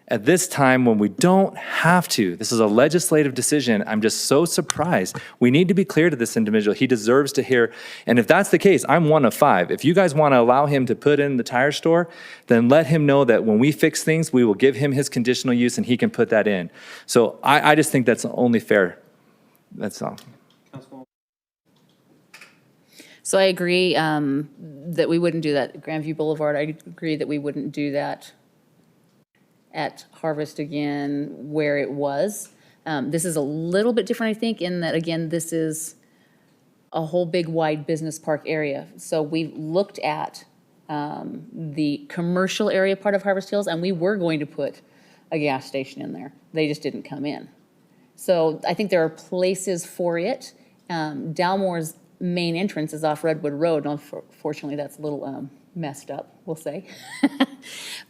at this time when we don't have to? This is a legislative decision. I'm just so surprised. We need to be clear to this individual. He deserves to hear. And if that's the case, I'm 1 of 5. If you guys want to allow him to put in the tire store, then let him know that when we fix things, we will give him his conditional use and he can put that in. So I just think that's only fair. That's all. So I agree that we wouldn't do that at Grandview Boulevard. I agree that we wouldn't do that at Harvest again where it was. This is a little bit different, I think, in that, again, this is a whole big wide business park area. So we looked at the commercial area part of Harvest Hills, and we were going to put a gas station in there. They just didn't come in. So I think there are places for it. Dalmore's main entrance is off Redwood Road. Unfortunately, that's a little messed up, we'll say.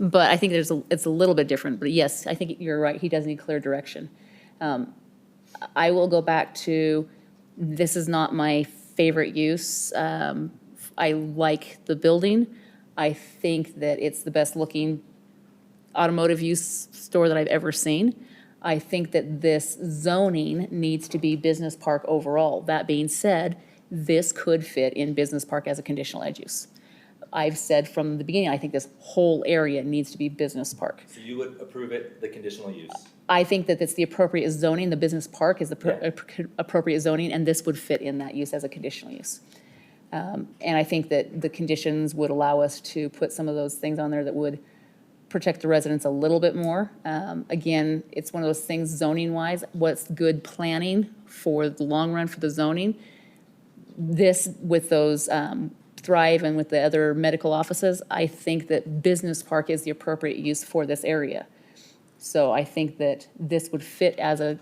But I think it's a little bit different. But yes, I think you're right. He does need clear direction. I will go back to, this is not my favorite use. I like the building. I think that it's the best looking automotive use store that I've ever seen. I think that this zoning needs to be business park overall. That being said, this could fit in business park as a conditional edge use. I've said from the beginning, I think this whole area needs to be business park. So you would approve it, the conditional use? I think that it's the appropriate zoning. The business park is the appropriate zoning, and this would fit in that use as a conditional use. And I think that the conditions would allow us to put some of those things on there that would protect the residents a little bit more. Again, it's one of those things zoning-wise, what's good planning for the long run for the zoning. This, with those Thrive and with the other medical offices, I think that business park is the appropriate use for this area. So I think that this would fit as a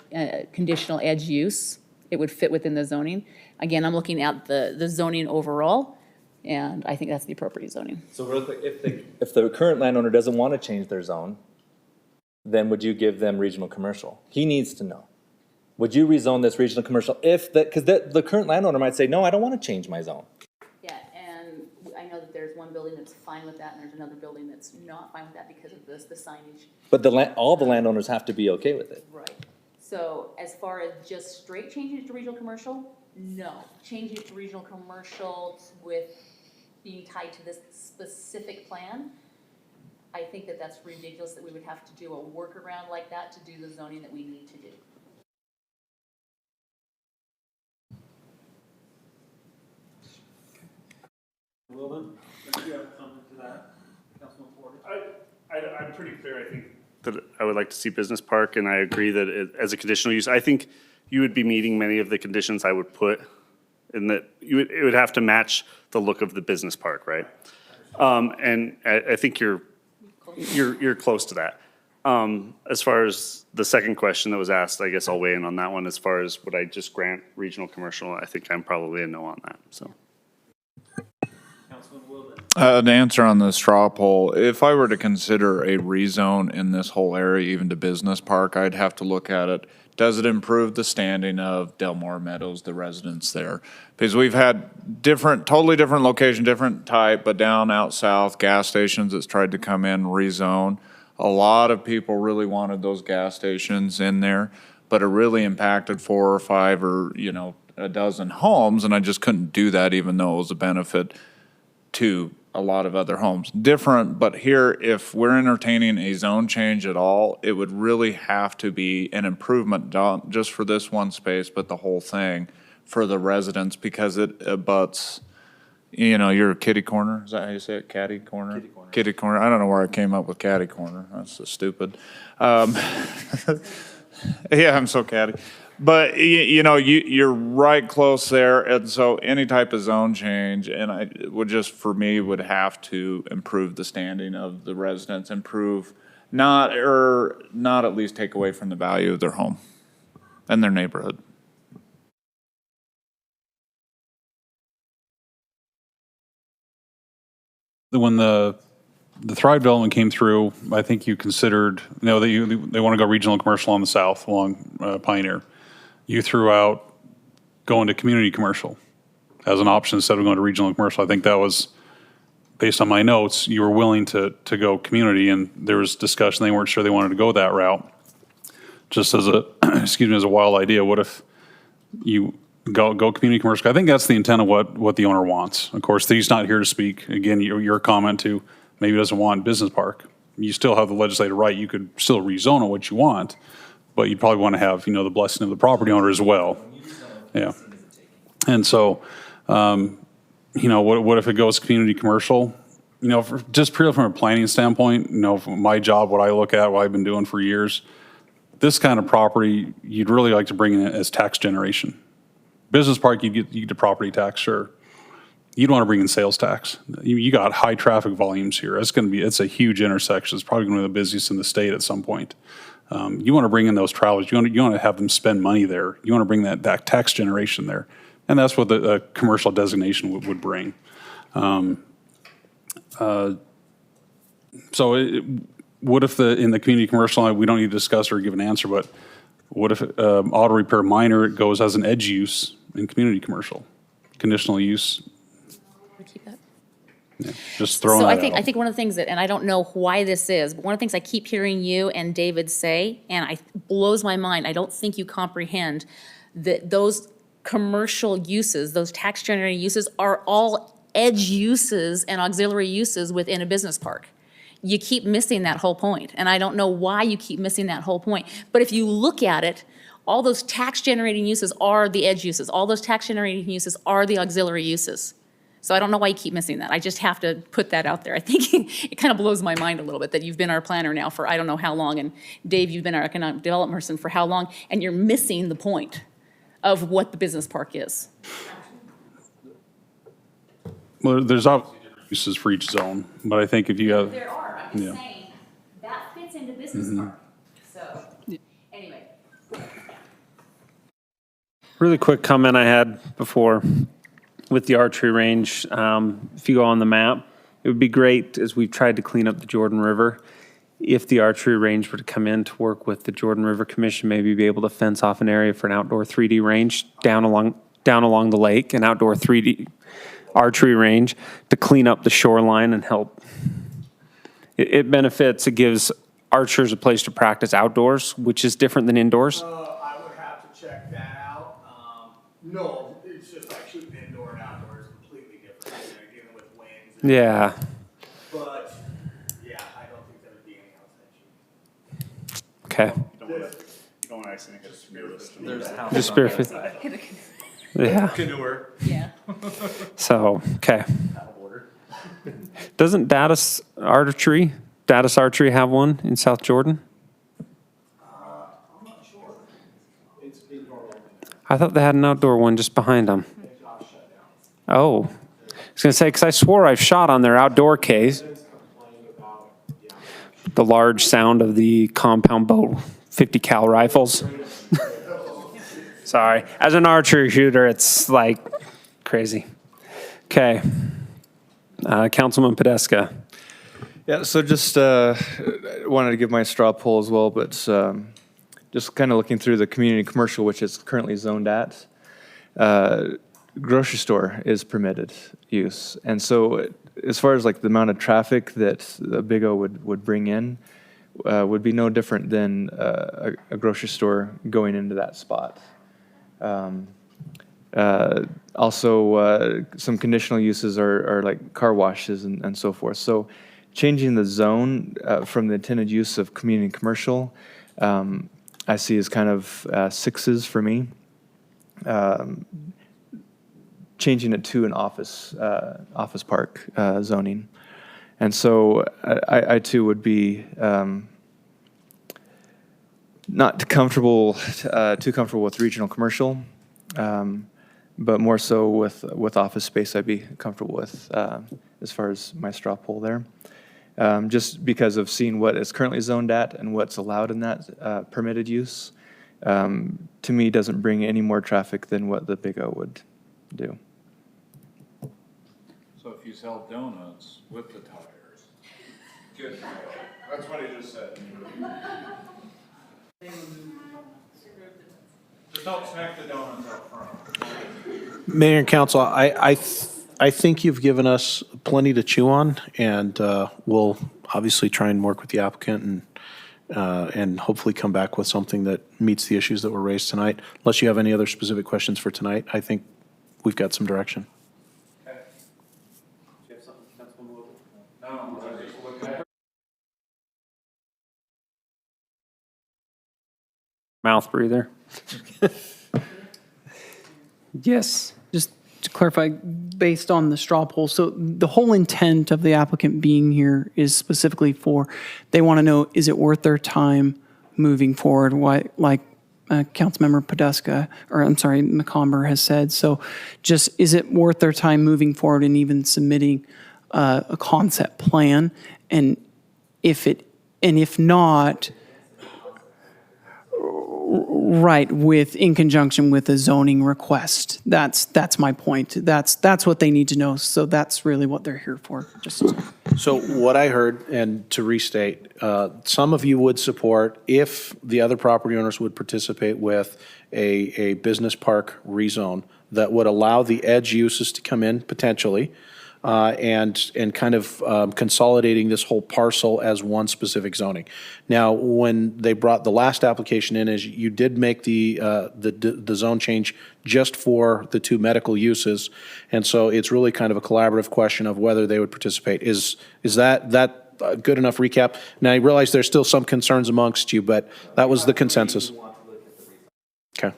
conditional edge use. It would fit within the zoning. Again, I'm looking at the zoning overall, and I think that's the appropriate zoning. So real quick, if the current landowner doesn't want to change their zone, then would you give them regional commercial? He needs to know. Would you rezone this regional commercial if because the current landowner might say, no, I don't want to change my zone. Yeah, and I know that there's one building that's fine with that, and there's another building that's not fine with that because of the signage. But all the landowners have to be okay with it. Right. So as far as just straight changing it to regional commercial, no. Changing it to regional commercial with being tied to this specific plan, I think that that's ridiculous that we would have to do a workaround like that to do the zoning that we need to do. Wilden, do you have a comment to that? Councilman Porter? I'm pretty clear. I think that I would like to see business park, and I agree that as a conditional use, I think you would be meeting many of the conditions I would put in that it would have to match the look of the business park, right? And I think you're close to that. As far as the second question that was asked, I guess I'll weigh in on that one. As far as would I just grant regional commercial, I think I'm probably a no on that, so. The answer on the straw poll, if I were to consider a rezone in this whole area, even to business park, I'd have to look at it. Does it improve the standing of Delmore Meadows, the residents there? Because we've had totally different location, different type, but down out south, gas stations that's tried to come in, rezone. A lot of people really wanted those gas stations in there, but it really impacted 4 or 5 or, a dozen homes, and I just couldn't do that even though it was a benefit to a lot of other homes. Different, but here, if we're entertaining a zone change at all, it would really have to be an improvement, not just for this one space, but the whole thing for the residents, because it abuts, your kitty corner, is that how you say it, catty corner? Kitty corner. Kitty corner, I don't know where I came up with catty corner, that's so stupid. Yeah, I'm so catty. But, you're right close there, and so any type of zone change, and for me, would have to improve the standing of the residents, not at least take away from the value of their home and their neighborhood. When the Thrive development came through, I think you considered, they want to go regional and commercial on the south along Pioneer. You threw out going to community commercial as an option instead of going to regional and commercial. I think that was, based on my notes, you were willing to go community, and there was discussion, they weren't sure they wanted to go that route. Just as a, as a wild idea, what if you go community commercial? I think that's the intent of what the owner wants. Of course, he's not here to speak. Again, your comment to maybe doesn't want business park. You still have the legislative right. You could still rezone it what you want, but you'd probably want to have, the blessing of the property owner as well. Yeah. And so, what if it goes community commercial? Just purely from a planning standpoint, from my job, what I look at, what I've been doing for years, this kind of property, you'd really like to bring in as tax generation. Business park, you get the property tax, sure. You'd want to bring in sales tax. You got high traffic volumes here. It's a huge intersection. It's probably one of the busiest in the state at some point. You want to bring in those travelers. You want to have them spend money there. You want to bring that tax generation there. And that's what the commercial designation would bring. What if in the community commercial, we don't need to discuss or give an answer, but what if auto repair minor, it goes as an edge use in community commercial? Conditional use? Keep that. Yeah, just throwing So that I out. think one of the things and I don't know why this is, but one of the things I keep hearing you and David say, and it blows my mind, I don't think you comprehend that those commercial uses, those tax generating uses are all edge uses and auxiliary uses within a business park. You keep missing that whole point, and I don't know why you keep missing that whole point. But if you look at it, all those tax generating uses are the edge uses. All those tax generating uses are the auxiliary uses. So I don't know why you keep missing that. I just have to put that out there. I think it kind of blows my mind a little bit that you've been our planner now for I don't know how long, and Dave, you've been our economic development person for how long, and you're missing the point of what the business park is. Well, there's obviously different uses for each zone, but I think if you have. There are, I'm just Yeah. saying, that fits into business park. So, anyway. Really quick comment I had before with the archery range. If you go on the map, it would be great, as we've tried to clean up the Jordan River, if the archery range were to come in to work with the Jordan River Commission, maybe be able to fence off an area for an outdoor 3D range down along the lake, an outdoor 3D archery range to clean up the shoreline and help. It benefits, it gives archers a place to practice outdoors, which is different than indoors. I would have to check that out. No, it's just like shooting indoor and outdoor is completely different. Dealing with winds. Yeah. But, yeah, I don't think there would be any outside shooting. Okay. You don't want to accidentally get spearless. Just spirit. Yeah. Yeah. So, okay. Doesn't Datus Archery have one in South Jordan? I thought they had an outdoor one just behind them. Oh, I was going to say, because I swore I've shot on their outdoor case. The large sound of the compound bow 50 cal rifles. Sorry. As an archery shooter, it's like crazy. Okay. Councilman Podeska. Yeah, so just wanted to give my straw poll as well, but just kind of looking through the community commercial, which is currently zoned at, grocery store is permitted use. And so as far as like the amount of traffic that the Big O would bring in, would be no different than a grocery store going into that spot. Also, some conditional uses are like car washes and so forth. So changing the zone from the intended use of community and commercial, I see as kind of sixes for me. Changing it to an office park zoning. And so I too would be not too comfortable with regional commercial, but more so with office space I'd be comfortable with as far as my straw poll there. Just because of seeing what is currently zoned at and what's allowed in that permitted use, to me doesn't bring any more traffic than what the Big O would do. So if you sell donuts with the tires, good to go. That's what he just said. Just don't snack the donuts up front. Mayor and council, I think you've given us plenty to chew on, and we'll obviously try and work with the applicant and hopefully come back with something that meets the issues that were raised tonight. Unless you have any other specific questions for tonight, I think we've got some direction. Mouth breather. Yes. Just to clarify, based on the straw poll, so the whole intent of the applicant being here is specifically for, they want to know, is it worth their time moving forward? Why, like Councilmember Podeska, or I'm sorry, McComber has said. So just, is it worth their time moving forward and even submitting a concept plan? And if not, right, in conjunction with a zoning request. That's my point. That's what they need to know. So that's really what they're here for. Just So what I heard, and to restate, some of you would support if the other property owners would participate with a business park rezone that would allow the edge uses to come in potentially, and kind of consolidating this whole parcel as one specific zoning. Now, when they brought the last application in, is you did make the zone change just for the two medical uses, and so it's really kind of a collaborative question of whether they would participate. Is that a good enough recap? Now, I realize there's still some concerns amongst you, but that was the consensus. Okay.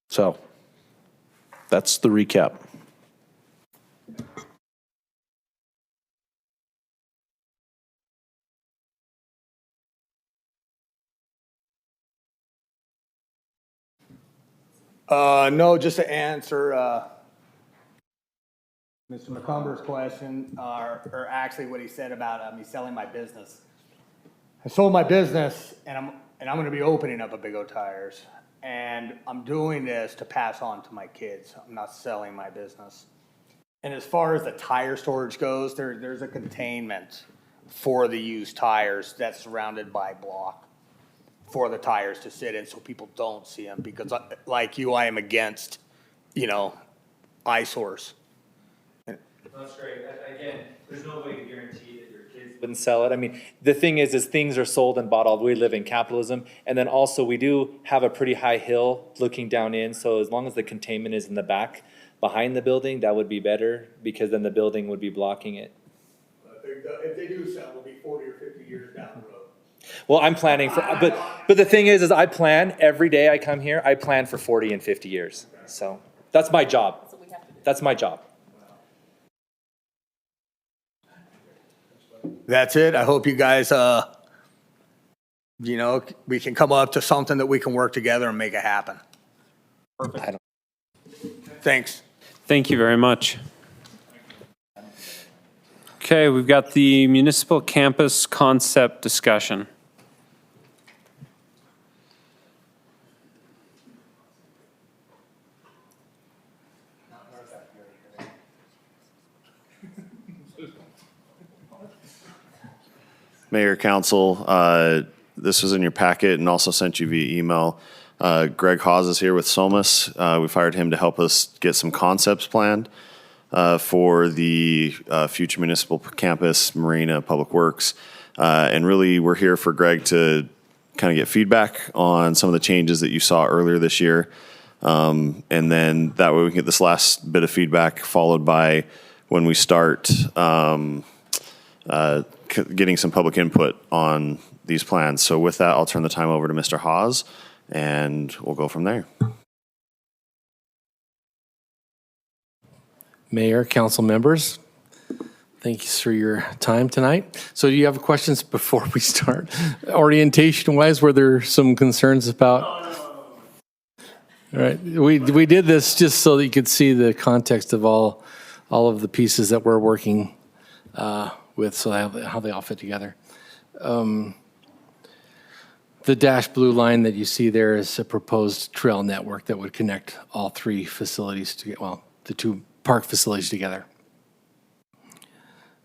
So that's the recap. No, just to answer Mr. McCumber's question, or actually what he said about me selling my business. I sold my business, and I'm going to be opening up a Big O Tires, and I'm doing this to pass on to my kids. I'm not selling my business. And as far as the tire storage goes, there's a containment for the used tires that's surrounded by block for the tires to sit in so people don't see them, because like you, I am against, eyesores. That's great. Again, there's no way to guarantee that your kids wouldn't sell it. I mean, the thing is things are sold and bought all. We live in capitalism. And then also we do have a pretty high hill looking down in. So as long as the containment is in the back behind the building, that would be better, because then the building would be blocking it. If they do sell, it'll be 40 or 50 years down the road. Well, I'm planning for, but the thing is I plan every day I come here, I plan for 40 and 50 years. So that's my job. That's my job. That's it. I hope you guys, we can come up to something that we can work together and make it happen. Perfect. Thanks. Thank you very much. Okay, we've got the municipal campus concept discussion. Mayor, Council, this was in your packet and also sent you via email. Greg Hawes is here with Somas. We've hired him to help us get some concepts planned for the future municipal campus, marina, public works. And really, we're here for Greg to kind of get feedback on some of the changes that you saw earlier this year. And then that way we can get this last bit of feedback followed by when we start getting some public input on these plans. So with that, I'll turn the time over to Mr. Hawes, and we'll go from there. Mayor, council members, thank you for your time tonight. So do you have questions before we start? Orientation-wise, were there some concerns about? All right, we did this just so that you could see the context of all of the pieces that we're working with, so how they all fit together. The dashed blue line that you see there is a proposed trail network that would connect all three facilities to the two park facilities together.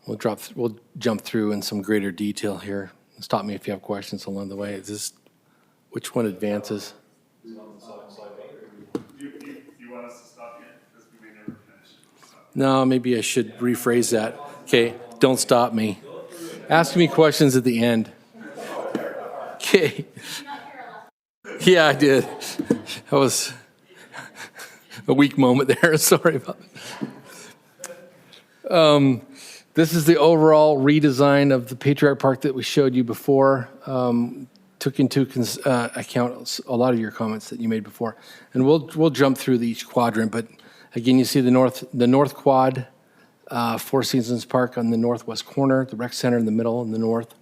We'll jump through in some greater detail here. Stop me if you have questions along the way. Which one advances? You want us to stop yet? Because we may never finish. No, maybe I should rephrase that. Okay, don't stop me. Ask me questions at the end. Okay. Yeah, I did. That was a weak moment there. Sorry about that. This is the overall redesign of the Patriarch Park that we showed you before. Took into account a lot of your comments that you made before, and we'll jump through each quadrant. But again, you see the north quad, Four Seasons Park on the northwest corner, the rec center in the middle in the north,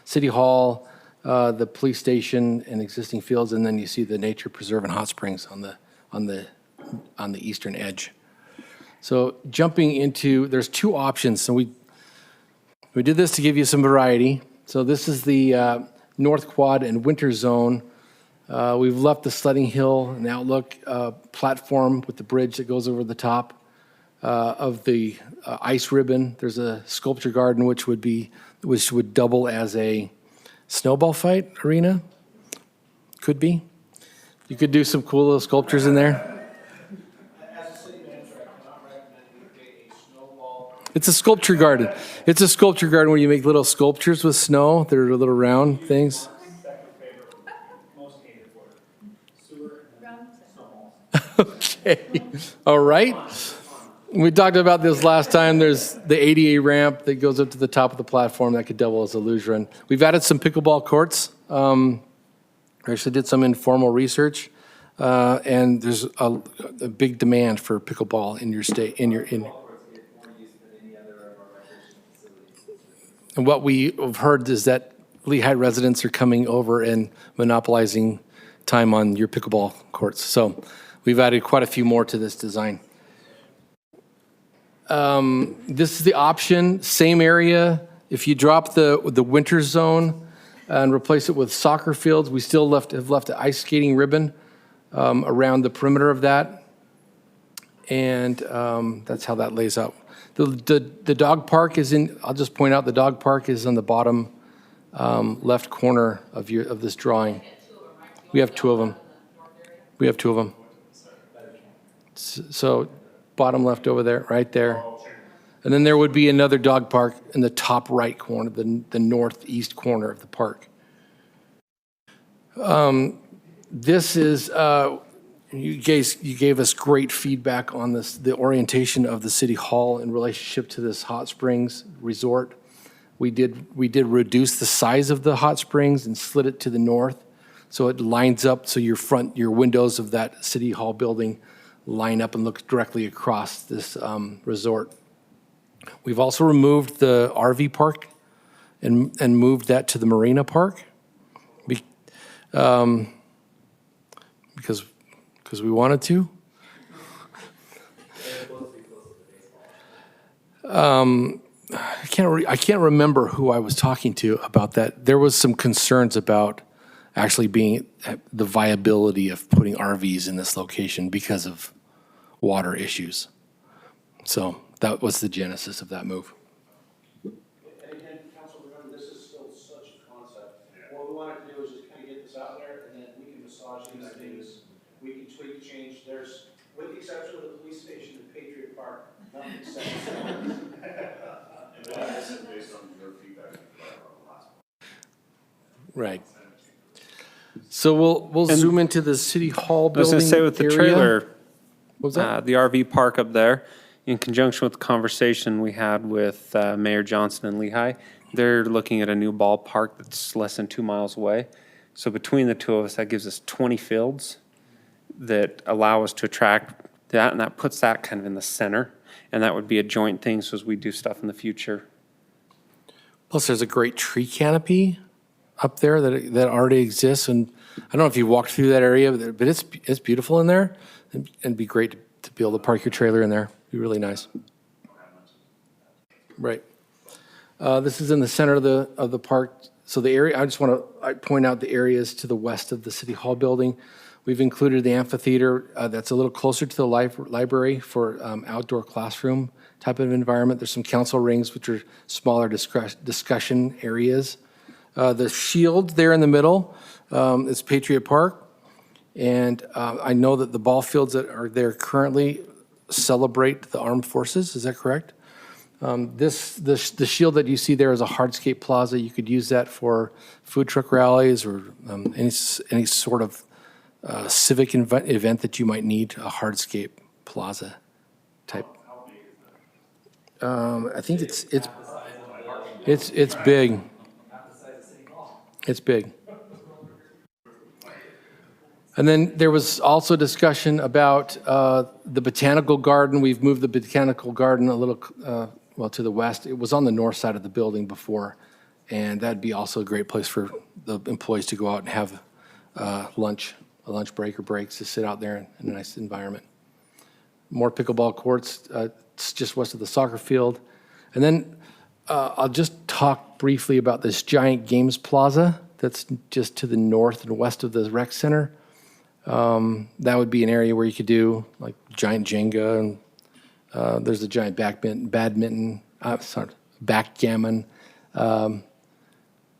City Hall, the police station and existing fields, and then you see the nature preserve and hot springs on the eastern edge. So jumping into, there's two options. So we did this to give you some variety. So this is the North Quad and Winter Zone. We've left the sledding hill and outlook platform with the bridge that goes over the top of the ice ribbon. There's a sculpture garden which would double as a snowball fight arena. Could be. You could do some cool little sculptures in there. It's a sculpture garden. It's a sculpture garden where you make little sculptures with snow. They're little round things. Okay. All right. We talked about this last time. There's the ADA ramp that goes up to the top of the platform that could double as a luge run. We've added some pickleball courts. I actually did some informal research, and there's a big demand for pickleball in your state. And what we have heard is that Lehigh residents are coming over and monopolizing time on your pickleball courts. So we've added quite a few more to this design. This is the option, same area. If you drop the winter zone and replace it with soccer fields, we still have left an ice skating ribbon around the perimeter of that. And that's how that lays out. The dog park is I'll just point out the dog park is on the bottom left corner of this drawing. We have two of them. So bottom left over there, right there. And then there would be another dog park in the top right corner, the northeast corner of the park. This is, you gave us great feedback on this, the orientation of the City Hall in relationship to this hot springs resort. We did reduce the size of the hot springs and slid it to the north, so it lines up so your windows of that City Hall building line up and look directly across this resort. We've also removed the RV park and moved that to the Marina Park because we wanted to. I can't remember who I was talking to about that. There was some concerns about actually being the viability of putting RVs in this location because of water issues. So that was the genesis of that move. And again, council, remember, this is still such a concept. What we wanted to do is just kind of get this out there, and then we can massage these things. We can tweak, change. There's, with the exception of the police station and Patriot Park, nothing set. And that is based on your feedback. Right. So we'll zoom into the City Hall I was building going to say with the area. trailer, What was that? the RV park up there, in conjunction with the conversation we had with Mayor Johnson and Lehigh, they're looking at a new ballpark that's less than 2 miles away. So between the two of us, that gives us 20 fields that allow us to attract that, and that puts that kind of in the center. And that would be a joint thing, so as we do stuff in the future. Plus, there's a great tree canopy up there that already exists, and I don't know if you walked through that area, but it's beautiful in there, and it'd be great to be able to park your trailer in there. It'd be really nice. Right. This is in the center of the park. So the area, I just want to point out the areas to the west of the City Hall building. We've included the amphitheater that's a little closer to the library for outdoor classroom type of environment. There's some council rings, which are smaller discussion areas. The shield there in the middle is Patriot Park. And I know that the ball fields that are there currently celebrate the armed forces. Is that correct? The shield that you see there is a hardscape plaza. You could use that for food truck rallies or any sort of civic event that you might need, a hardscape plaza type. I think it's big. It's big. And then there was also discussion about the botanical garden. We've moved the botanical garden a little, to the west. It was on the north side of the building before, and that'd be also a great place for the employees to go out and have lunch, a lunch break or breaks, to sit out there in a nice environment. More pickleball courts. It's just west of the soccer field. And then I'll just talk briefly about this giant games plaza that's just to the north and west of the rec center. That would be an area where you could do like giant Jenga, and there's a giant backgammon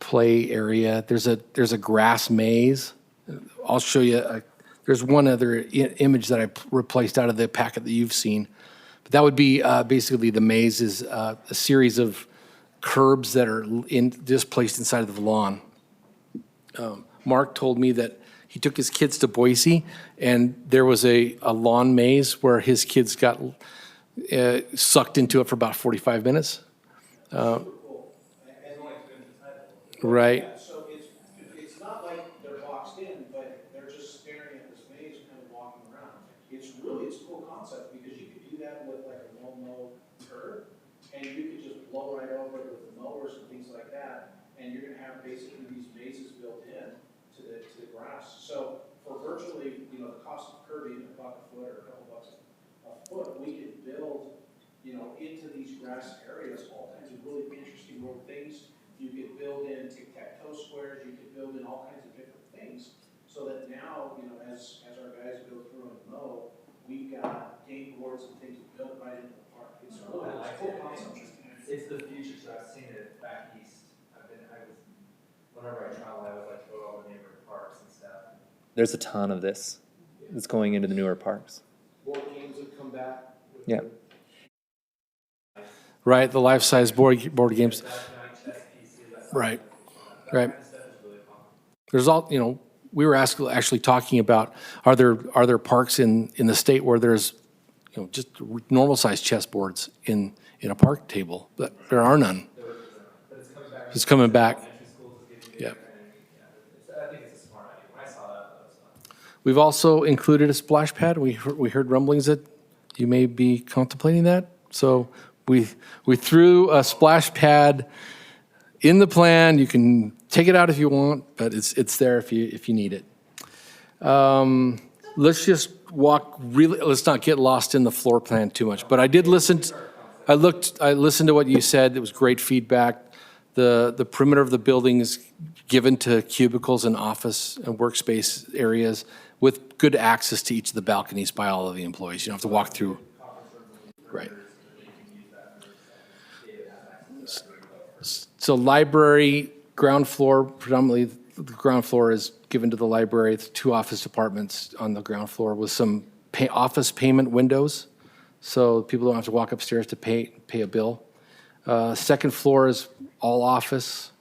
play area. There's a grass maze. I'll show you. There's one other image that I replaced out of the packet that you've seen. But that would be basically the maze is a series of curbs that are just placed inside of the lawn. Mark told me that he took his kids to Boise, and there was a lawn maze where his kids got sucked into it for about 45 minutes. Right. So it's not like they're boxed in, but they're just staring at this maze, kind of walking around. It's a cool concept, because you could do that with like a no-mow curb, and you could just blow right over it with the mowers and things like that, and you're gonna have basically these mazes built in to the grass. So for virtually, the cost of curbing $1 a foot or a couple bucks a foot, we could build, into these grass areas, all kinds of really interesting little things. You could build in tic-tac-toe squares, you could build in all kinds of different things, so that now, as our guys go through and mow, we've got game boards and things built right into the park. It's a cool concept. It's the future, so I've seen it back east. Whenever I travel, I always like to go to all the neighborhood parks and stuff. There's a ton of this that's going into the newer parks. Board games have come back. Yeah. Right, the life-size board games. Right. There's we were actually talking about, are there parks in the state where there's, just normal-sized chessboards in a park table? But there are none. It's coming back. Yeah. We've also included a splash pad. We heard rumblings that you may be contemplating that. So we threw a splash pad in the plan. You can take it out if you want, but it's there if you need it. Let's just let's not get lost in the floor plan too much. But I did listen. I listened to what you said. It was great feedback. The perimeter of the building is given to cubicles and office and workspace areas with good access to each of the balconies by all of the employees. You don't have to walk through. Right. So library, ground floor, predominantly the ground floor is given to the library. It's 2 office departments on the ground floor with some office payment windows, so people don't have to walk upstairs to pay a bill. Second floor is all office.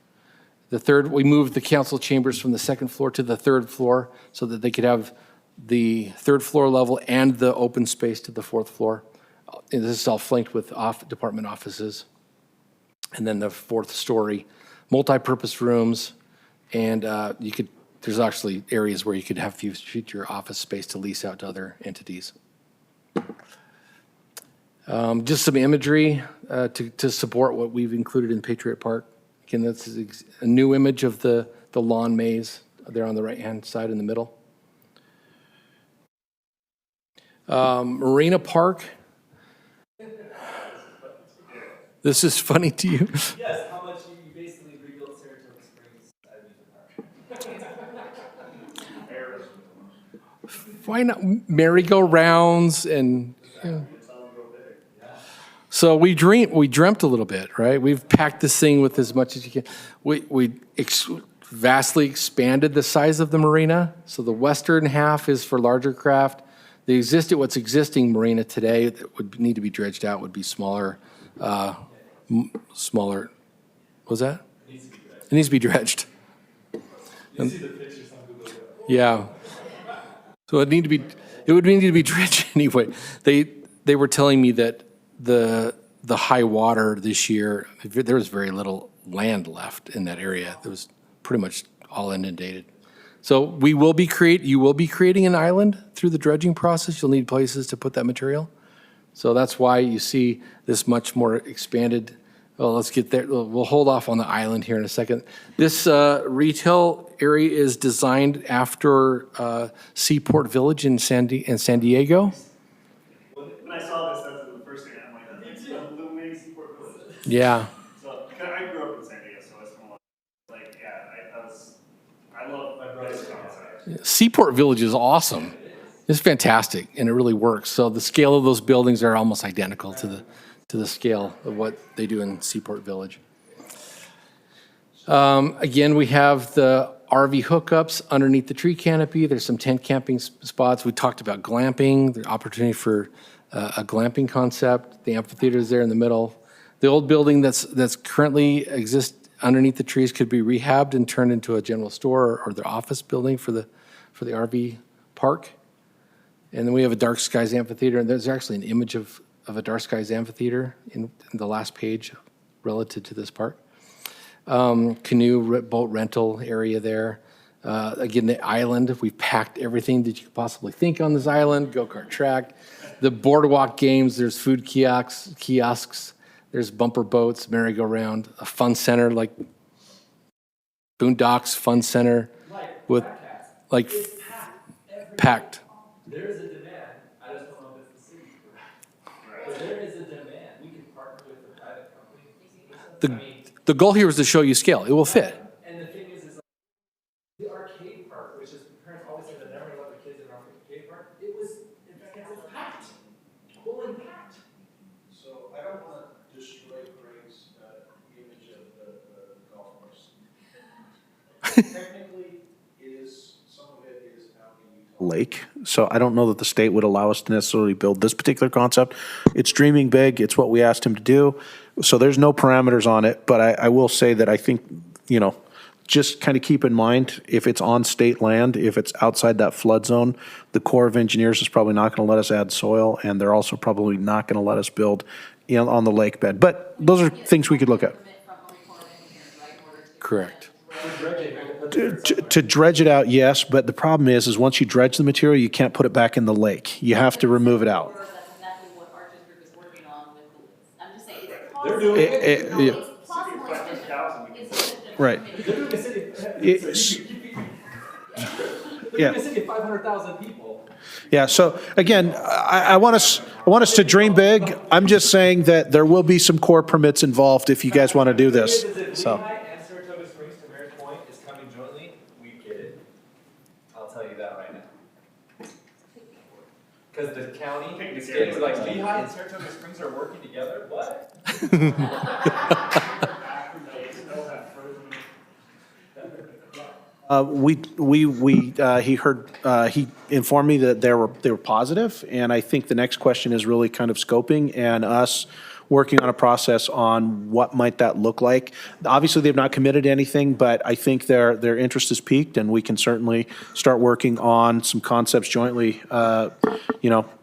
The third, we moved the council chambers from the second floor to the third floor so that they could have the third floor level and the open space to the fourth floor. And this is all flanked with department offices. And then the fourth story, multi-purpose rooms, and there's actually areas where you could have future office space to lease out to other entities. Just some imagery to support what we've included in Patriot Park. Again, this is a new image of the lawn maze there on the right-hand side in the middle. Marina Park. This is funny to you? Yes, how much you basically rebuilt Saratoga Springs out of the park. Why not merry-go-rounds and... So we dreamt a little bit, right? We've packed this thing with as much as you can. We vastly expanded the size of the marina. So the western half is for larger craft. What's existing marina today that would need to be dredged out would be smaller. Smaller. What's that? It needs to be dredged. Yeah. So it would need to be dredged anyway. They were telling me that the high water this year, there was very little land left in that area. It was pretty much all inundated. So you will be creating an island through the dredging process. You'll need places to put that material. So that's why you see this much more expanded. Well, let's get there. We'll hold off on the island here in a second. This retail area is designed after Seaport Village in San Diego. When I saw this, that's the first thing I'm like, that's a little mini Seaport Village. Yeah. So I grew up in San Diego, so it's kind of like, I love this concept. Seaport Village is awesome. It's fantastic, and it really works. So the scale of those buildings are almost identical to the scale of what they do in Seaport Village. Again, we have the RV hookups underneath the tree canopy. There's some tent camping spots. We talked about glamping, the opportunity for a glamping concept. The amphitheater is there in the middle. The old building that's currently exists underneath the trees could be rehabbed and turned into a general store or the office building for the RV park. And then we have a Dark Skies Amphitheater, and there's actually an image of a Dark Skies Amphitheater in the last page relative to this park. Canoe boat rental area there. Again, the island, we've packed everything that you could possibly think on this island, go-kart track. The boardwalk games, there's food kiosks, there's bumper boats, merry-go-round, a fun center like Boondocks Fun Center with like packed. There is a demand, I just don't know if it's the city. But there is a demand, we can partner with a private company. The goal here is to show you scale. It will fit. And the thing is like, the arcade park, which is, parents always say that never let the kids in our arcade park, it was packed, fully packed. So I don't want to destroy Greg's image of the golf course. Technically, some of it is out in Utah Lake, so I don't know that the state would allow us to necessarily build this particular concept. It's dreaming big, it's what we asked him to do, so there's no parameters on it, but I will say that I think, just kind of keep in mind, if it's on state land, if it's outside that flood zone, the Corps of Engineers is probably not going to let us add soil, and they're also probably not going to let us build on the lake bed. But those are things we could look at. Correct. To dredge it out, yes, but the problem is once you dredge the material, you can't put it back in the lake. You have to remove it out. That's exactly what our district is working on with the, I'm just saying, it's They're possible. doing it. It's possible, it's just a Right. They're doing a city. It's- They're doing a city of 500,000 people. Yeah, so again, I want us to dream big. I'm just saying that there will be some core permits involved if you guys want to do this, so. Lehigh and Saratoga Springs to Mayor's Point is coming jointly, we get it. I'll tell you that right now. Because the county is getting like Lehigh and Saratoga Springs are working together, what? He informed me that they were positive, and I think the next question is really kind of scoping and us working on a process on what might that look like. Obviously, they've not committed to anything, but I think their interest is piqued, and we can certainly start working on some concepts jointly,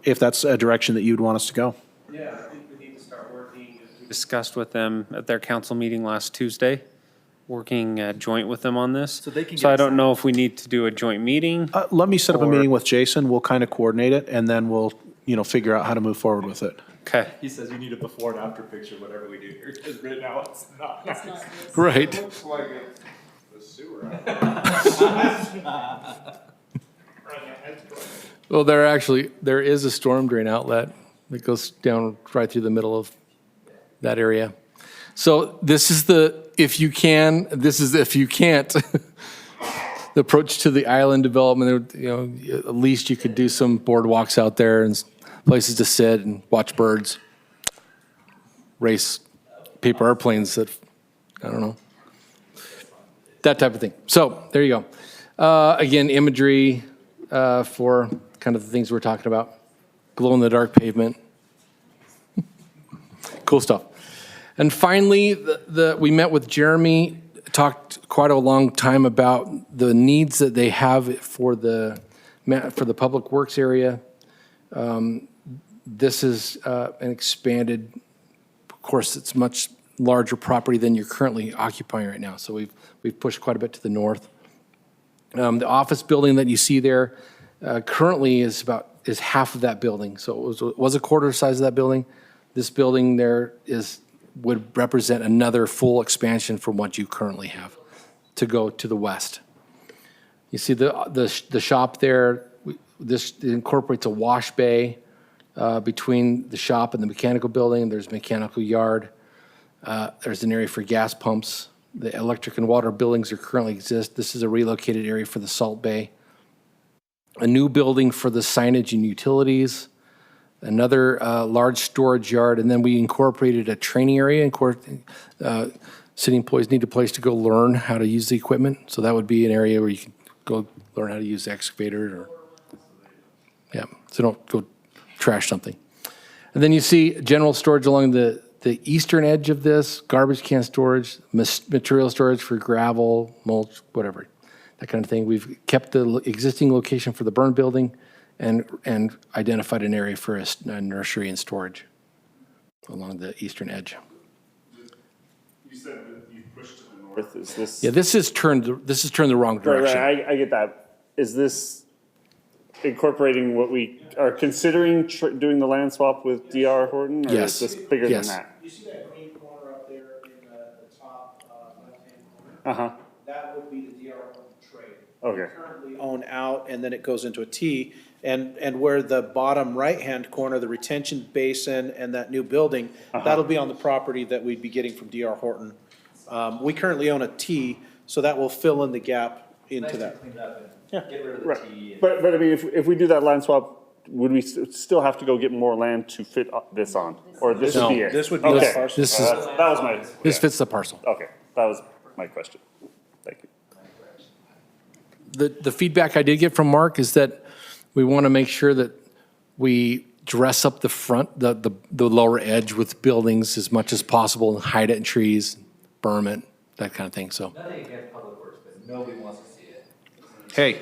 if that's a direction that you'd want us to go. Yeah, I think we need to start working. Discussed with them at their council meeting last Tuesday, working joint with them on this. So they can So get I don't know if we need to do a joint meeting. Let me set up a Or- meeting with Jason. We'll kind of coordinate it, and then we'll, figure out how to move forward with it. Okay. He says you need a before and after picture, whatever we do here, because right now it's not. Right. Looks like it's the sewer. Well, there is a storm drain outlet that goes down right through the middle of that area. So this is if you can't. The approach to the island development, at least you could do some boardwalks out there and places to sit and watch birds, race paper airplanes I don't know, that type of thing. So there you go. Again, imagery for kind of the things we're talking about. Glow-in-the-dark pavement. Cool stuff. And finally, we met with Jeremy, talked quite a long time about the needs that they have for the public works area. This is an expanded, of course, it's much larger property than you're currently occupying right now. So we've pushed quite a bit to the north. The office building that you see there currently is half of that building. So it was a quarter size of that building. This building there would represent another full expansion from what you currently have to go to the west. You see the shop there. This incorporates a wash bay between the shop and the mechanical building. There's a mechanical yard. There's an area for gas pumps. The electric and water buildings currently exist. This is a relocated area for the salt bay. A new building for the signage and utilities. Another large storage yard, and then we incorporated a training area. City employees need a place to go learn how to use the equipment. So that would be an area where you can go learn how to use the excavator so don't go trash something. And then you see general storage along the eastern edge of this, garbage can storage, material storage for gravel, mulch, whatever, that kind of thing. We've kept the existing location for the burn building and identified an area for a nursery and storage along the eastern edge. You said that you pushed to the north. Is this? Yeah, this is turned the wrong direction. Right, I get that. Is this incorporating what we are considering doing the land swap with DR Horton? Or Yes. is this bigger Yes. than that? You see that green corner up there in the top left-hand corner? Uh-huh. That would be the DR Horton trade. Okay. Currently Own out, and then it goes into a T. And where the bottom right-hand corner, the retention basin and that new building, that'll be on the property that we'd be getting from DR Horton. We currently own a T, so that will fill in the gap into that. Get rid of the Right. T. But I mean, if we do that land swap, would we still have to go get more land to fit this on? Or this would be it? This would be Okay. the parcel. This is, That was my, this fits the parcel. okay, that was my question. Thank you. The feedback I did get from Mark is that we want to make sure that we dress up the front, the lower edge with buildings as much as possible and hide it in trees, berm it, that kind of thing, so. Nothing against public works, but nobody wants to see it. Hey,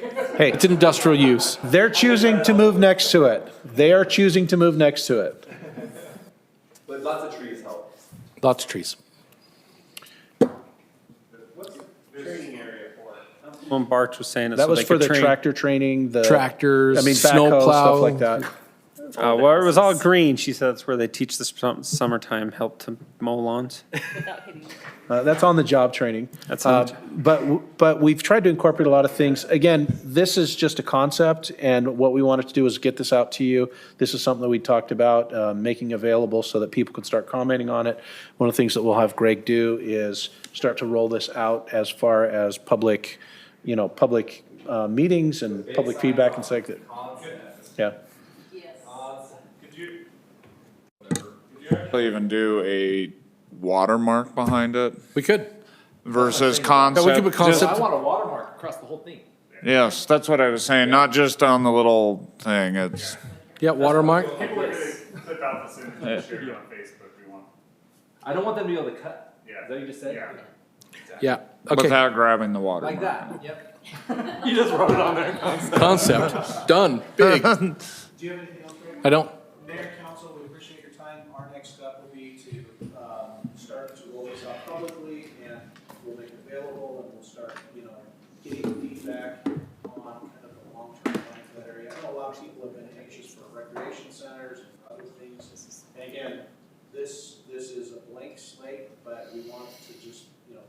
It's an industrial use. they're choosing to move next to it. They are choosing to move next to it. But lots of trees help. Lots of trees. When Bart was saying it, That so was they for could the train. tractor training, the. Tractors, I mean, snowplow. backhoe, stuff like that. Well, it was all green. She said that's where they teach the summertime help to mow lawns. That's on the job training. That's on the But we've tried to incorporate a lot of things. Again, this is just a concept, and what we wanted to do is get this out to you. This is something that we talked about, making available so that people could start commenting on it. One of the things that we'll have Greg do is start to roll this out as far as public, meetings and public feedback and stuff. Yeah. They'll even do a watermark behind it We could. versus Yeah, we concept. could put concept. I want a watermark across the whole thing. Yes, that's what I was saying, not just on the little thing, it's. Yeah, watermark. I don't want them to be able to cut. Is that what you just said? Yeah, okay. Without grabbing the water. Like that, yep. You just wrote it on there. Concept, done, big. Do you have anything else, Greg? I don't. Mayor, council, we appreciate your time. Our next step will be to start to roll this out publicly, and we'll make it available, and we'll start, getting feedback on kind of the long-term plan for that area. I know a lot of people have been anxious for recreation centers and other things. And again, this is a blank slate, but we want to just,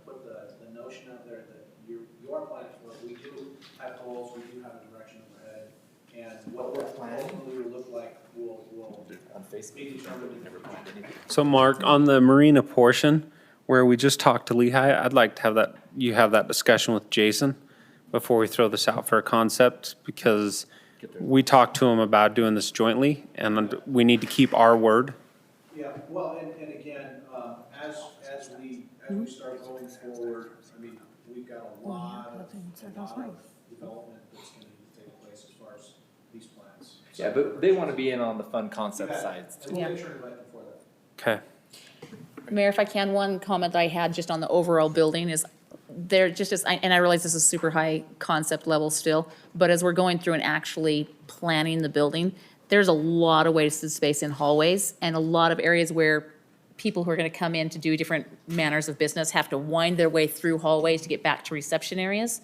put the notion out there that you are planning for it. We do have goals, we do have a direction overhead, and what we're ultimately will look like will be determined. So Mark, on the marina portion where we just talked to Lehigh, I'd like to have that discussion with Jason before we throw this out for a concept, because we talked to him about doing this jointly, and we need to keep our word. Yeah, well, and again, as we start going forward, I mean, we've got a lot of development that's gonna need to take place as far as these plans. Yeah, but they want to be in on the fun concept sides. And we'll make sure to invite them for that. Okay. Mayor, if I can, one comment I had just on the overall building is there just as, and I realize this is super high concept level still, but as we're going through and actually planning the building, there's a lot of wasted space in hallways and a lot of areas where people who are going to come in to do different manners of business have to wind their way through hallways to get back to reception areas.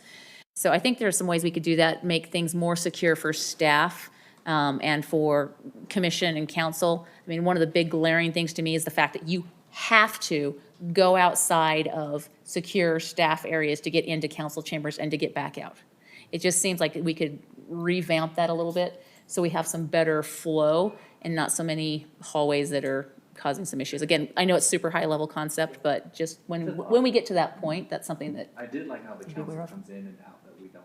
So I think there are some ways we could do that, make things more secure for staff and for commission and council. I mean, one of the big glaring things to me is the fact that you have to go outside of secure staff areas to get into council chambers and to get back out. It just seems like we could revamp that a little bit so we have some better flow and not so many hallways that are causing some issues. Again, I know it's super high level concept, but just when we get to that point, that's something that, I did like how the council comes in and out that we don't,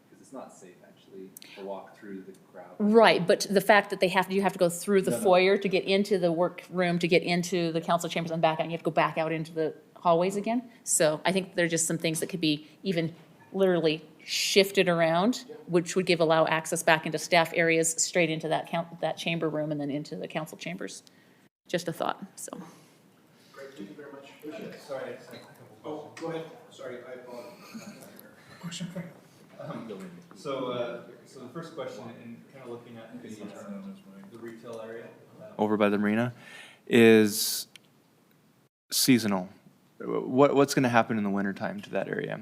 because it's not safe actually to walk through the crowd. right, but the fact that you have to go through the foyer to get into the workroom, to get into the council chambers and back out, and you have to go back out into the hallways again. So I think there are just some things that could be even literally shifted around, which would allow access back into staff areas, straight into that chamber room and then into the council chambers. Just a thought, so. Great, thank you very much. Appreciate it. Sorry. Oh, go ahead. Sorry, I apologize. So the first question, and kind of looking at the retail area over by the marina, is seasonal. What's going to happen in the wintertime to that area?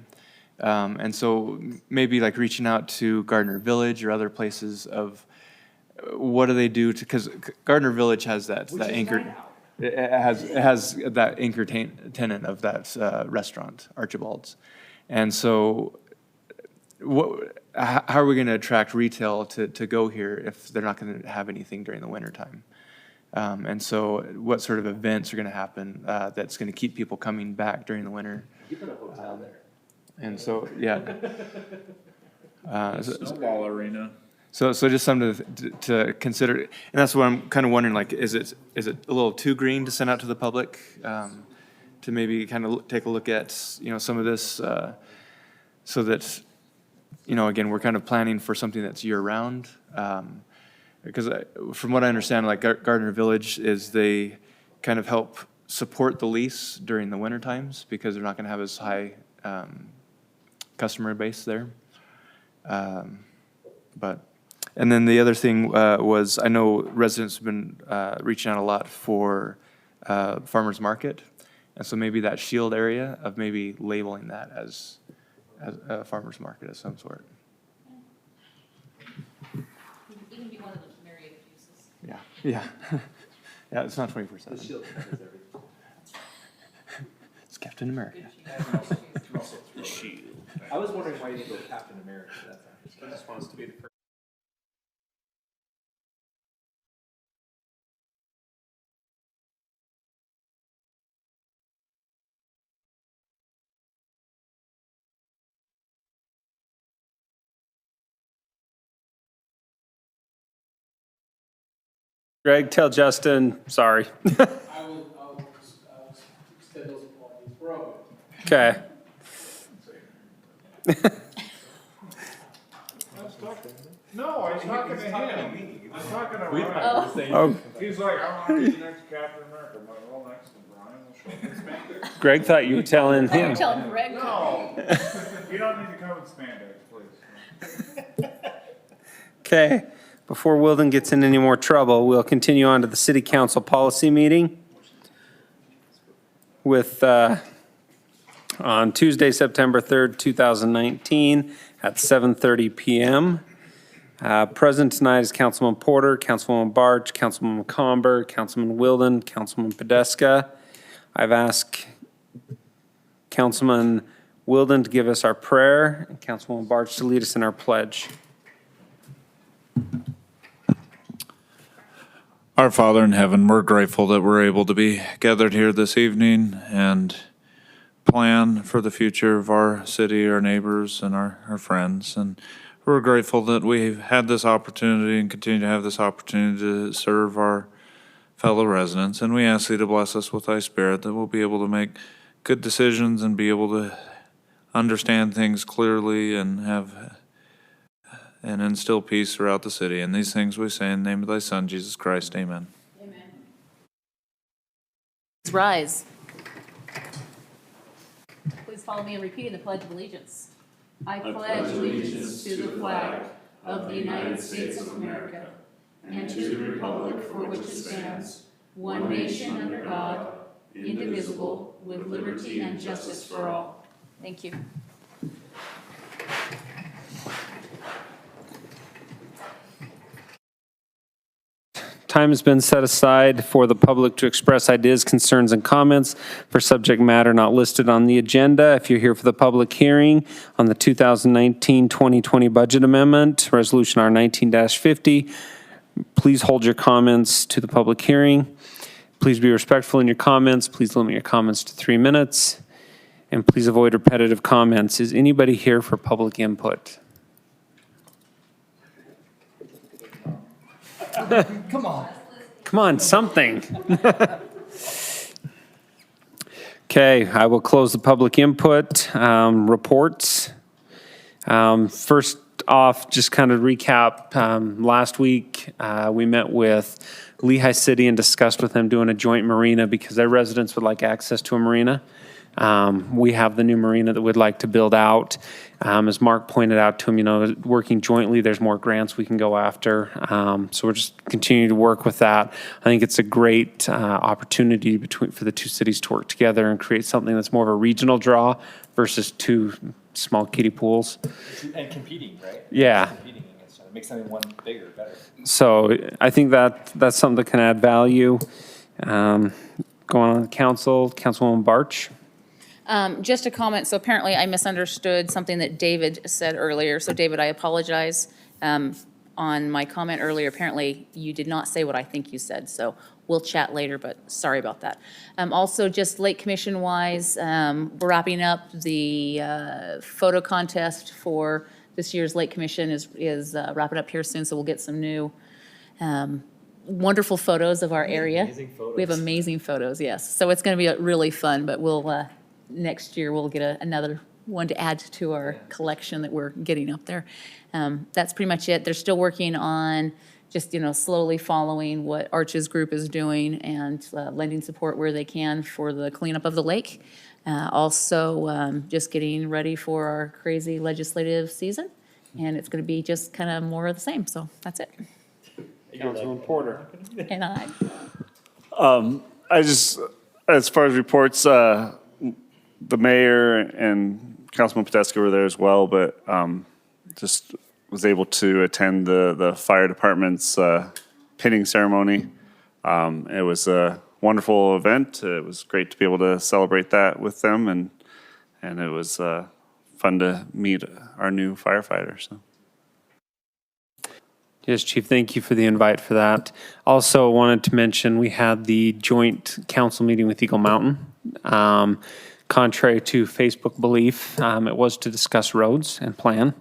And so maybe like reaching out to Gardner Village or other places of what do they do to, because Gardner Village has that anchor, it has that anchor tenant of that restaurant, Archibald's. And so how are we going to attract retail to go here if they're not going to have anything during the wintertime? And so what sort of events are going to happen that's going to keep people coming back during the winter? You put a hotel there. And so, yeah. Snowball arena. So just something to consider, and that's what I'm kind of wondering, like, is it a little too green to send out to the public? To maybe kind of take a look at, some of this, so that, again, we're kind of planning for something that's year-round. Because from what I understand, like Gardner Village is they kind of help support the lease during the winter times because they're not going to have as high customer base there. And then the other thing was, I know residents have been reaching out a lot for farmers market. And so maybe that shield area of maybe labeling that as a farmer's market of some sort. It can be one of the myriad of uses. Yeah. Yeah, it's not 24/7. The shield covers everything. It's Captain America. The shield. I was wondering why you didn't go Captain America. That's He just wants to be the first. Greg, tell Justin, sorry. I'll extend those apologies. We're all good. Okay. No, I was talking to him. I was talking to Ryan. Oh. Oh, He's like, I want to be next Captain America. I'm like, well, next to Brian, we'll Greg thought you were telling him. Tell Greg. You don't need to come with spandex, please. Okay, before Wilden gets in any more trouble, we'll continue on to the city council policy meeting with, on Tuesday, September 3rd, 2019 at 7:30 PM. Present tonight is Councilman Porter, Councilwoman Barch, Councilman McComber, Councilman Wilden, Councilman Podeska. I've asked Councilman Wilden to give us our prayer and Councilwoman Barch to lead us in our pledge. Our Father in heaven, we're grateful that we're able to be gathered here this evening and plan for the future of our city, our neighbors, and our friends. And we're grateful that we've had this opportunity and continue to have this opportunity to serve our fellow residents. And we ask thee to bless us with thy spirit, that we'll be able to make good decisions and be able to understand things clearly and instill peace throughout the city. And these things we say in the name of thy Son, Jesus Christ. Amen. Amen. Please rise. Please follow me in repeating the Pledge of Allegiance. I pledge allegiance to the flag of the United States of America and to the republic for which it stands, one nation under God, indivisible, with liberty and justice for all. Thank you. Time has been set aside for the public to express ideas, concerns, and comments for subject matter not listed on the agenda. If you're here for the public hearing on the 2019-2020 budget amendment, Resolution R19-50, please hold your comments to the public hearing. Please be respectful in your comments. Please limit your comments to 3 minutes. And please avoid repetitive comments. Is anybody here for public input? Come on, something. Okay, I will close the public input reports. First off, just kind of recap, last week we met with Lehigh City and discussed with them doing a joint marina because their residents would like access to a marina. We have the new marina that we'd like to build out. As Mark pointed out to him, working jointly, there's more grants we can go after. So we're just continuing to work with that. I think it's a great opportunity for the two cities to work together and create something that's more of a regional draw versus two small kiddie pools. And competing, right? Yeah. Competing against each other. Make something one bigger, better. So I think that's something that can add value. Going on to council, Councilwoman Barch. Just a comment, so apparently I misunderstood something that David said earlier. So David, I apologize on my comment earlier. Apparently you did not say what I think you said, so we'll chat later, but sorry about that. Also, just Lake Commission wise, we're wrapping up the photo contest for this year's Lake Commission is wrapping up here soon, so we'll get some new wonderful photos of our area. Amazing photos. We have amazing photos, yes. So it's going to be really fun, but we'll next year we'll get another one to add to our collection that we're getting up there. That's pretty much it. They're still working on just, slowly following what Arch's group is doing and lending support where they can for the cleanup of the lake. Also, just getting ready for our crazy legislative season. And it's going to be just kind of more of the same. So that's it. Councilman Porter. And I just, as far as reports, the mayor and Councilman Podeska were there as well, but just was able to attend the fire department's pinning ceremony. It was a wonderful event. It was great to be able to celebrate that with them, and it was fun to meet our new firefighter. So. Yes, Chief, thank you for the invite for that. Also wanted to mention we had the joint council meeting with Eagle Mountain. Contrary to Facebook belief, it was to discuss roads and plan.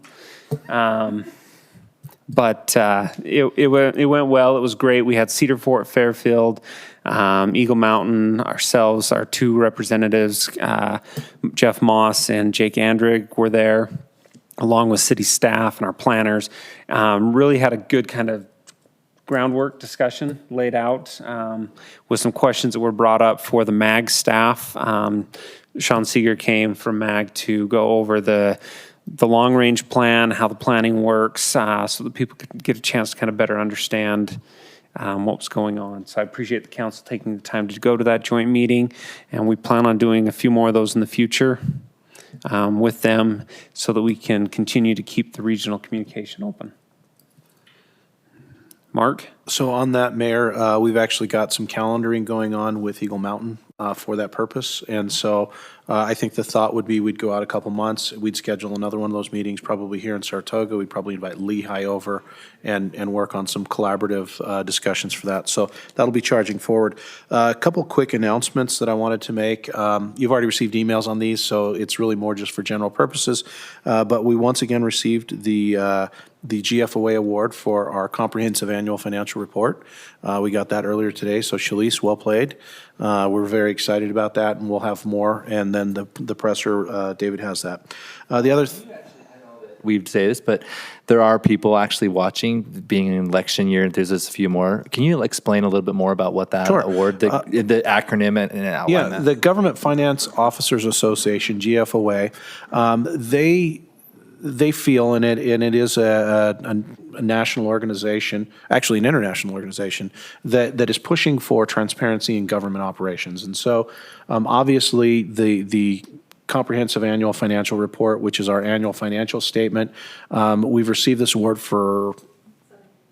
But it went well. It was great. We had Cedar Fort, Fairfield, Eagle Mountain, ourselves, our two representatives, Jeff Moss and Jake Andrig were there, along with city staff and our planners. Really had a good kind of groundwork discussion laid out with some questions that were brought up for the MAG staff. Sean Seeger came from MAG to go over the long-range plan, how the planning works, so that people could get a chance to kind of better understand what was going on. So I appreciate the council taking the time to go to that joint meeting, and we plan on doing a few more of those in the future with them so that we can continue to keep the regional communication open. Mark? So on that, Mayor, we've actually got some calendaring going on with Eagle Mountain for that purpose. And so I think the thought would be we'd go out a couple months, we'd schedule another one of those meetings probably here in Saratoga. We'd probably invite Lehigh over and work on some collaborative discussions for that. So that'll be charging forward. A couple quick announcements that I wanted to make. You've already received emails on these, so it's really more just for general purposes. But we once again received the GFOA award for our comprehensive annual financial report. We got that earlier today, so Shalice, well played. We're very excited about that, and we'll have more. And then the presser, David has that. The other. We'd say this, but there are people actually watching, being an election year, there's just a few more. Can you explain a little bit more about what that award, the acronym and outline that? The Government Finance Officers Association, GFOA, they feel, and it is a national organization, actually an international organization, that is pushing for transparency in government operations. And so obviously the comprehensive annual financial report, which is our annual financial statement, we've received this award for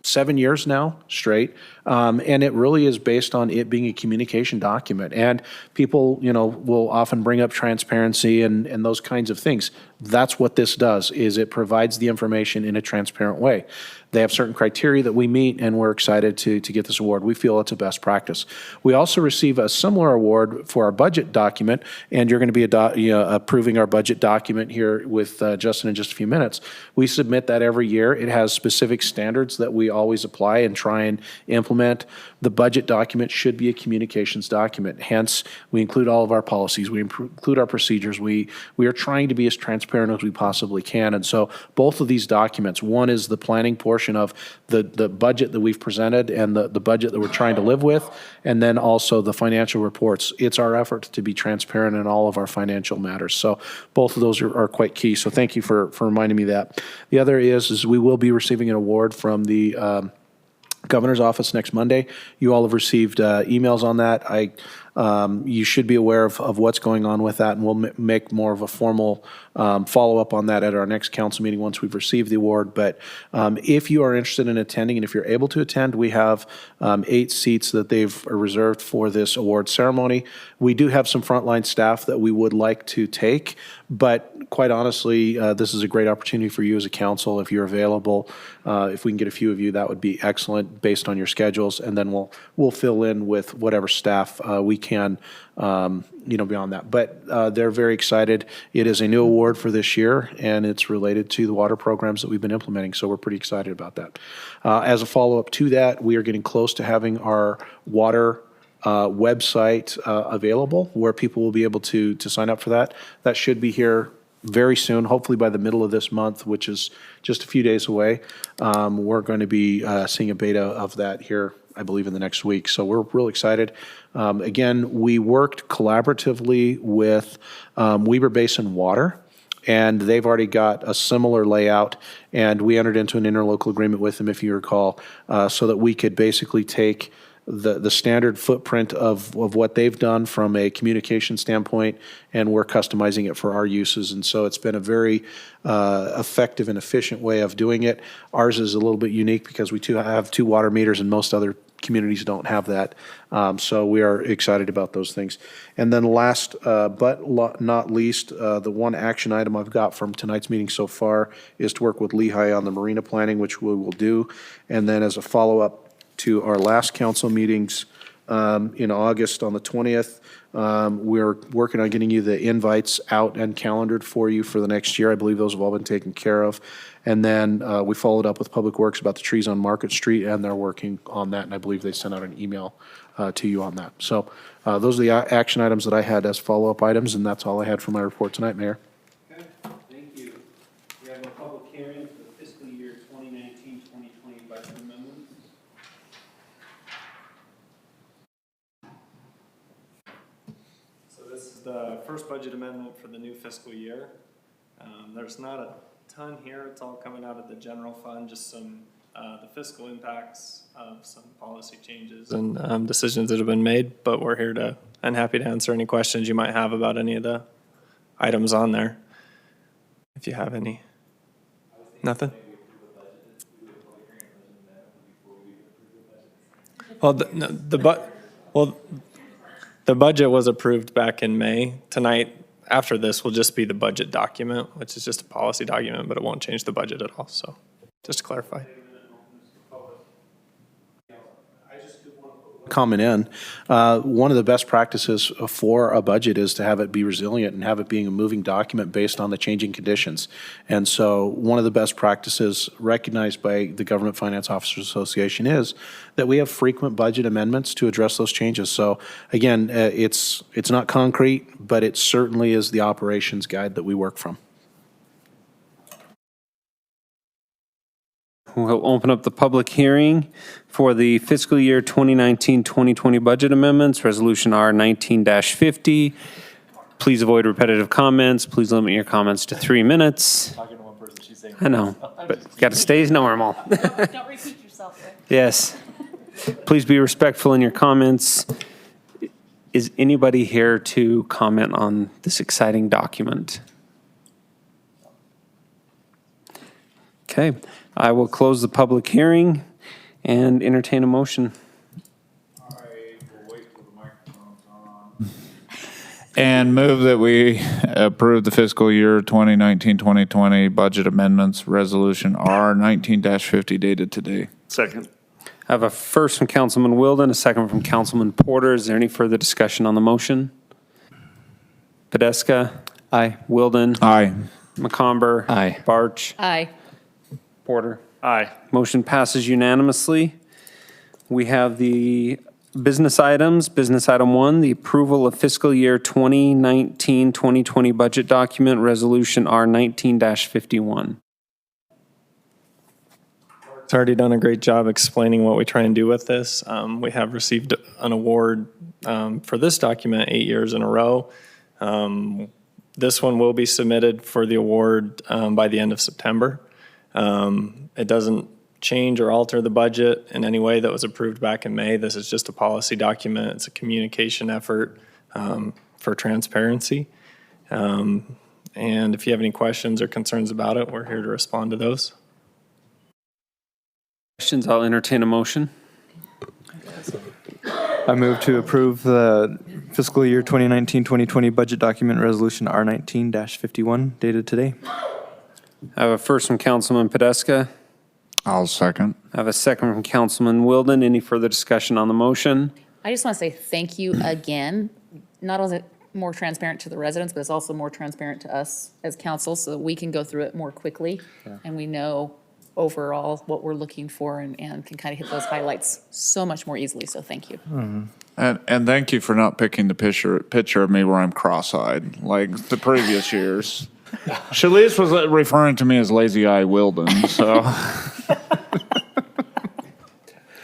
7 years now straight. And it really is based on it being a communication document. And people, will often bring up transparency and those kinds of things. That's what this does, is it provides the information in a transparent way. They have certain criteria that we meet, and we're excited to get this award. We feel it's a best practice. We also receive a similar award for our budget document, and you're going to be approving our budget document here with Justin in just a few minutes. We submit that every year. It has specific standards that we always apply and try and implement. The budget document should be a communications document. Hence, we include all of our policies. We include our procedures. We are trying to be as transparent as we possibly can. And so both of these documents, one is the planning portion of the budget that we've presented and the budget that we're trying to live with, and then also the financial reports. It's our effort to be transparent in all of our financial matters. So both of those are quite key. So thank you for reminding me that. The other is we will be receiving an award from the Governor's Office next Monday. You all have received emails on that. You should be aware of what's going on with that, and we'll make more of a formal follow-up on that at our next council meeting once we've received the award. But if you are interested in attending, and if you're able to attend, we have 8 seats that they've reserved for this award ceremony. We do have some frontline staff that we would like to take, but quite honestly, this is a great opportunity for you as a council. If you're available, if we can get a few of you, that would be excellent based on your schedules, and then we'll fill in with whatever staff we can, beyond that. But they're very excited. It is a new award for this year, and it's related to the water programs that we've been implementing, so we're pretty excited about that. As a follow-up to that, we are getting close to having our water website available where people will be able to sign up for that. That should be here very soon, hopefully by the middle of this month, which is just a few days away. We're going to be seeing a beta of that here, I believe, in the next week. So we're real excited. Again, we worked collaboratively with Weber Basin Water, and they've already got a similar layout, and we entered into an interlocal agreement with them, if you recall, so that we could basically take the standard footprint of what they've done from a communication standpoint, and we're customizing it for our uses. And so it's been a very effective and efficient way of doing it. Ours is a little bit unique because we have 2 water meters, and most other communities don't have that. So we are excited about those things. And then last but not least, the one action item I've got from tonight's meeting so far is to work with Lehigh on the marina planning, which we will do. And then as a follow-up to our last council meetings in August on the 20th, we're working on getting you the invites out and calendared for you for the next year. I believe those have all been taken care of. And then we followed up with Public Works about the trees on Market Street, and they're working on that, and I believe they sent out an email to you on that. So those are the action items that I had as follow-up items, and that's all I had for my report tonight, Mayor. Okay, thank you. We have a public hearing for the fiscal year 2019-2020 budget amendments. the first budget amendment for the new fiscal year. There's not a ton here. It's all coming out of the general fund, just some, the fiscal impacts of some policy changes and decisions that have been made, but we're here to, and happy to answer any questions you might have about any of the items on there. If you have any. Nothing? Well, the budget was approved back in May. Tonight, after this, will just be the budget document, which is just a policy document, but it won't change the budget at all, so, just to clarify. Comment in. One of the best practices for a budget is to have it be resilient and have it being a moving document based on the changing conditions. And so one of the best practices recognized by the Government Finance Officers Association is that we have frequent budget amendments to address those changes. So again, it's not concrete, but it certainly is the operations guide that we work from. We'll open up the public hearing for the fiscal year 2019-2020 budget amendments, Resolution R 19-50. Please avoid repetitive comments. Please limit your comments to 3 minutes. I know, but got to stay normal. Don't repeat yourself there. Yes. Please be respectful in your comments. Is anybody here to comment on this exciting document? Okay, I will close the public hearing and entertain a motion. And move that we approve the fiscal year 2019-2020 budget amendments, Resolution R 19-50 dated today. Second. I have a first from Councilman Wilden, a second from Councilman Porter. Is there any further discussion on the motion? Podeska? Aye. Wilden? Aye. McComber? Aye. Barch? Aye. Porter? Aye. Motion passes unanimously. We have the business items. Business item 1, the approval of fiscal year 2019-2020 budget document, Resolution R 19-51. It's already done a great job explaining what we try and do with this. We have received an award for this document 8 years in a row. This one will be submitted for the award by the end of September. It doesn't change or alter the budget in any way that was approved back in May. This is just a policy document. It's a communication effort for transparency. And if you have any questions or concerns about it, we're here to respond to those. Questions, I'll entertain a motion. I move to approve the fiscal year 2019-2020 budget document, Resolution R 19-51, dated today. I have a first from Councilman Podeska. I'll second. I have a second from Councilman Wilden. Any further discussion on the motion? I just want to say thank you again. Not only is it more transparent to the residents, but it's also more transparent to us as council so that we can go through it more quickly. And we know overall what we're looking for and can kind of hit those highlights so much more easily. So thank you. And thank you for not picking the picture of me where I'm cross-eyed like the previous years. Shalice was referring to me as Lazy Eye Wilden, so.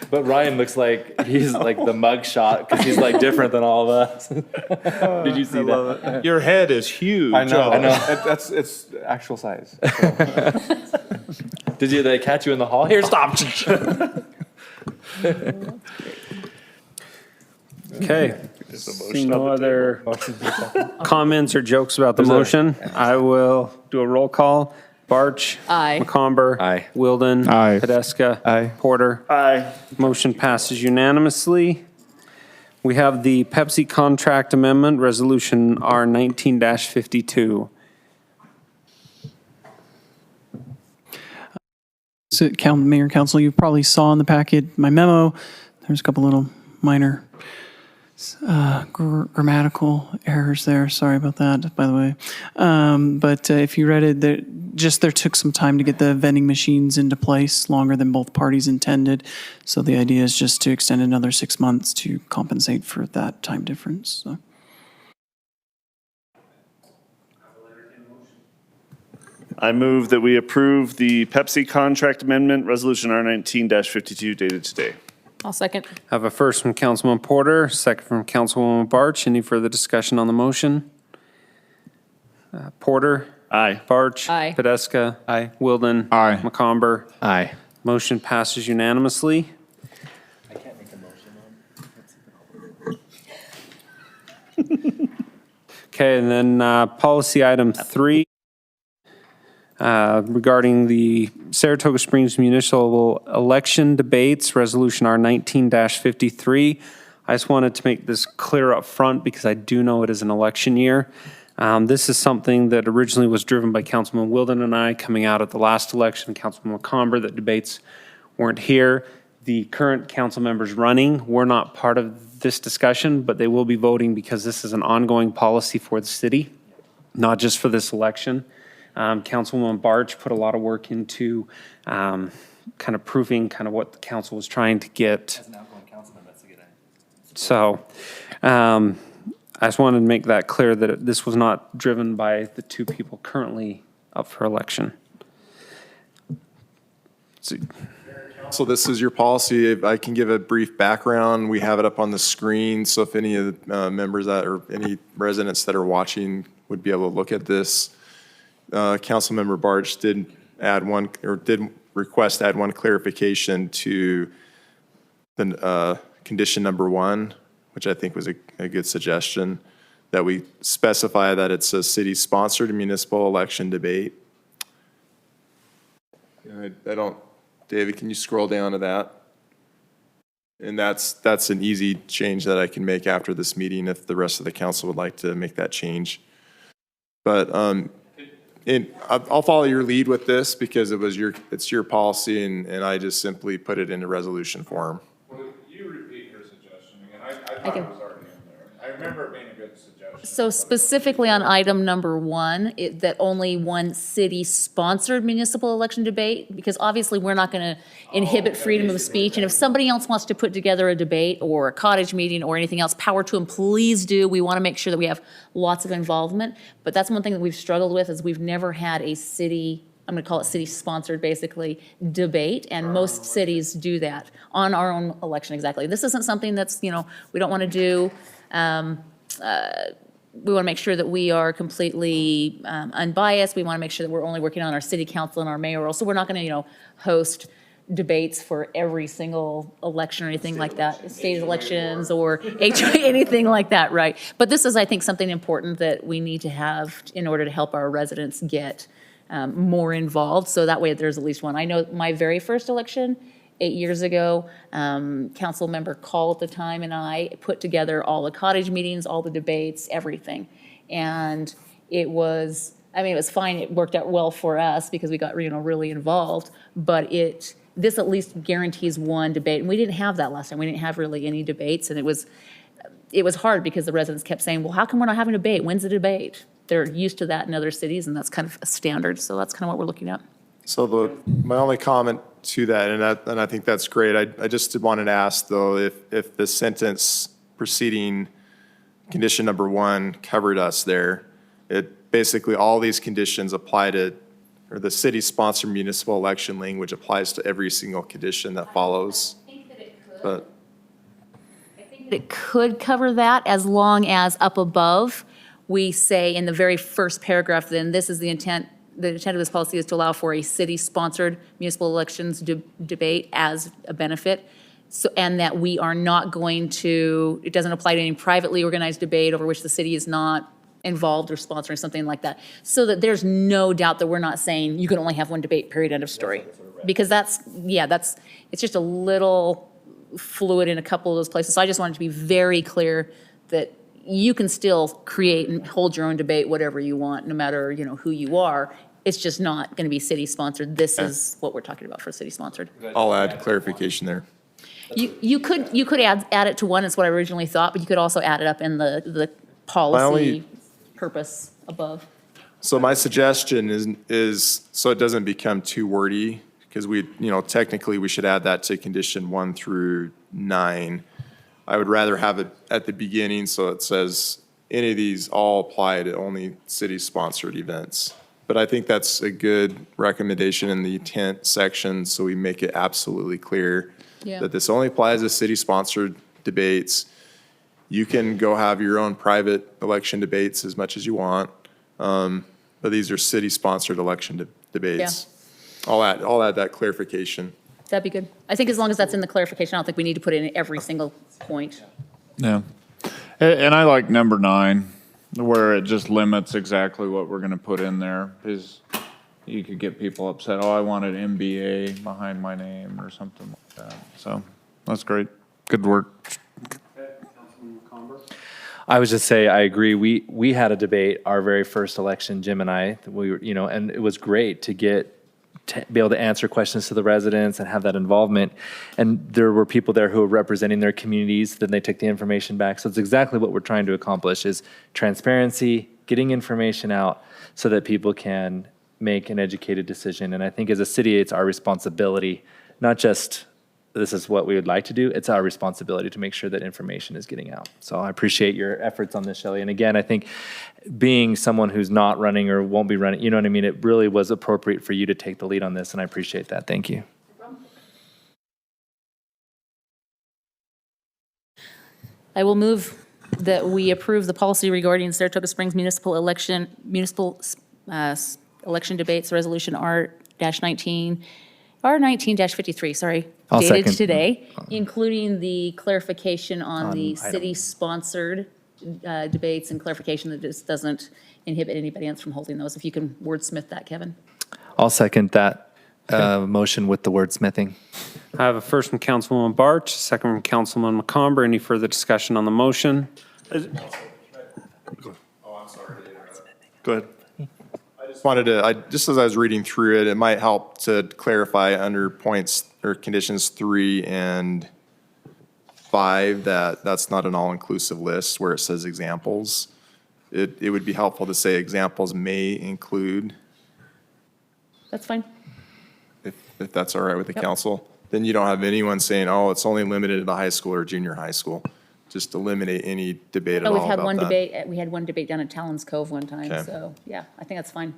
But Ryan looks like he's like the mug shot because he's like different than all of us. Did you see that? Your head is huge. I know. It's actual size. Did they catch you in the hall? Here, stop. Okay. Seeing no other comments or jokes about the motion, I will do a roll call. Barch. Aye. McComber. Aye. Wilden. Aye. Podeska. Aye. Porter. Aye. Motion passes unanimously. We have the Pepsi contract amendment, Resolution R 19-52. So, Mayor and Council, you probably saw in the packet my memo. There's a couple little minor grammatical errors there. Sorry about that, by the way. But if you read it, there took some time to get the vending machines into place, longer than both parties intended. So the idea is just to extend another 6 months to compensate for that time difference. So. I move that we approve the Pepsi contract amendment, Resolution R 19-52 dated today. I'll second. I have a first from Councilman Porter, second from Councilwoman Barch. Any further discussion on the motion? Porter? Aye. Barch? Aye. Podeska? Aye. Wilden? Aye. McComber? Aye. Motion passes unanimously. I can't make a motion on. Okay, and then policy item 3 regarding the Saratoga Springs municipal election debates, resolution R19-53. I just wanted to make this clear up front because I do know it is an election year. This is something that originally was driven by Councilman Wilden and I coming out at the last election, Councilman McComber, that debates weren't here. The current council members running were not part of this discussion, but they will be voting because this is an ongoing policy for the city, not just for this election. Councilwoman Barch put a lot of work into kind of proving kind of what the council was trying to get. As an outgoing councilman, that's a good idea. So I just wanted to make that clear that this was not driven by the two people currently up for election. So this is your policy. If I can give a brief background, we have it up on the screen. So if any of the members that or any residents that are watching would be able to look at this. Councilmember Barch did request to add one clarification to the condition number 1, which I think was a good suggestion, that we specify that it's a city-sponsored municipal election debate. I don't, David, can you scroll down to that? And that's an easy change that I can make after this meeting if the rest of the council would like to make that change. But I'll follow your lead with this because it's your policy and I just simply put it into resolution form. Well, you repeat your suggestion again. I I thought can- it was already in there. I remember it being a good suggestion. So specifically on item number 1, that only one city-sponsored municipal election debate, because obviously we're not going to inhibit freedom of speech. And if somebody else wants to put together a debate or a cottage meeting or anything else, power to them, please do. We want to make sure that we have lots of involvement. But that's one thing that we've struggled with is we've never had a city, I'm going to call it city-sponsored, basically, debate, and most cities do that on our own election, exactly. This isn't something that's, we don't want to do. We want to make sure that we are completely unbiased. We want to make sure that we're only working on our city council and our mayoral. So we're not going to, host debates for every single election or anything like that, state elections or HOA, anything like that, right? But this is, I think, something important that we need to have in order to help our residents get more involved. So that way there's at least one. I know my very first election, 8 years ago, council member Call at the time and I put together all the cottage meetings, all the debates, everything. And it was fine. It worked out well for us because we got, really involved. But this at least guarantees one debate. And we didn't have that last time. We didn't have really any debates. And it was hard because the residents kept saying, well, how come we're not having a debate? When's the debate? They're used to that in other cities, and that's kind of a standard. So that's kind of what we're looking at. So my only comment to that, and I think that's great. I just wanted to ask though, if the sentence preceding condition number 1 covered us there, it basically all these conditions apply to, or the city-sponsored municipal election language applies to every single condition that follows. I think that it could. But It could cover that as long as up above, we say in the very first paragraph, then this is the intent of this policy is to allow for a city-sponsored municipal elections debate as a benefit. So, and that we are not going to, it doesn't apply to any privately organized debate over which the city is not involved or sponsoring, something like that. So that there's no doubt that we're not saying you can only have one debate, period, end of story. Because it's just a little fluid in a couple of those places. So I just wanted to be very clear that you can still create and hold your own debate, whatever you want, no matter, who you are. It's just not going to be city-sponsored. This is what we're talking about for city-sponsored. I'll add clarification there. You could add it to 1, is what I originally thought, but you could also add it up in the policy purpose above. So my suggestion is so it doesn't become too wordy, because technically we should add that to condition 1 through 9. I would rather have it at the beginning so it says any of these all apply to only city-sponsored events. But I think that's a good recommendation in the intent section, so we make it absolutely clear Yeah. that this only applies to city-sponsored debates. You can go have your own private election debates as much as you want, but these are city-sponsored election debates. I'll add that clarification. That'd be good. I think as long as that's in the clarification, I don't think we need to put it in every single point. Yeah. And I like number 9, where it just limits exactly what we're going to put in there. Because you could get people upset, oh, I wanted MBA behind my name or something like that. So that's great. Good work. I would just say, I agree. We had a debate, our very first election, Jim and I, we were, and it was great to be able to answer questions to the residents and have that involvement. And there were people there who were representing their communities, then they took the information back. So it's exactly what we're trying to accomplish is transparency, getting information out so that people can make an educated decision. And I think as a city, it's our responsibility, not just this is what we would like to do, it's our responsibility to make sure that information is getting out. So I appreciate your efforts on this, Shelley. And again, I think being someone who's not running or won't be running, you know what I mean? It really was appropriate for you to take the lead on this, and I appreciate that. Thank you. I will move that we approve the policy regarding Saratoga Springs municipal election debates, resolution R-19-53, sorry, I'll dated second. today, including the clarification on the item. city-sponsored debates and clarification that this doesn't inhibit anybody else from holding those. If you can wordsmith that, Kevin. I'll second that motion with the wordsmithing. I have a first from Councilwoman Barch, a second from Councilman McComber. Any further discussion on the motion? Go ahead. Just as I was reading through it, it might help to clarify under points or conditions 3 and 5 that that's not an all-inclusive list where it says examples. It would be helpful to say examples may include, That's fine. if that's all right with the Yep. council. Then you don't have anyone saying, oh, it's only limited to the high school or junior high school. Just eliminate any debate at Oh, all we've had about one that. debate, we had one debate down at Talon's Cove one time, Okay. so, yeah, I think that's fine.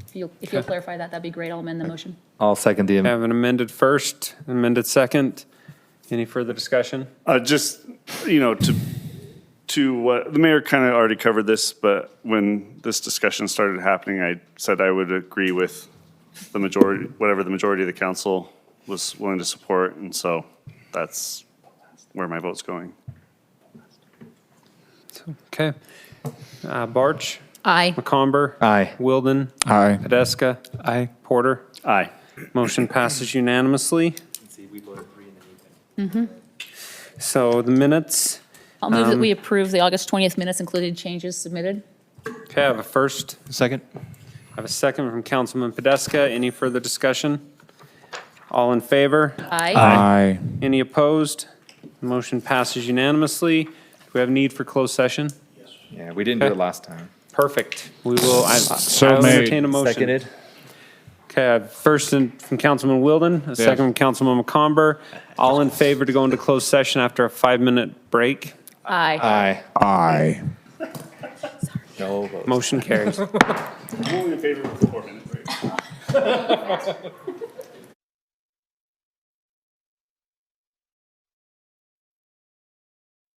If you'll clarify that, that'd be great. I'll amend the motion. I'll second the I have an amended first, amended second. Any further discussion? Just, to what, the mayor kind of already covered this, but when this discussion started happening, I said I would agree with the majority, whatever the majority of the council was willing to support, and so that's where my vote's going. Okay. Barch, Aye. McComber. Aye. Wilden. Aye. Podeska. Aye. Porter. Aye. Motion passes unanimously. So the minutes, I'll move that we approve the August 20th minutes, including changes submitted. okay, I have a first. Second? I have a second from Councilman Podeska. Any further discussion? All in favor? Aye. Aye. Any opposed? Motion passes unanimously. Do we have need for closed session? Yeah, we didn't do it last time. Perfect. We will, So I will made. entertain a motion. Seconded? Okay, I have first from Councilman Wilden, a second from Councilman McComber. All in favor to go into closed session after a 5-minute break? Aye. Aye. No votes. Motion carries. I'm only in favor of a 4-minute break.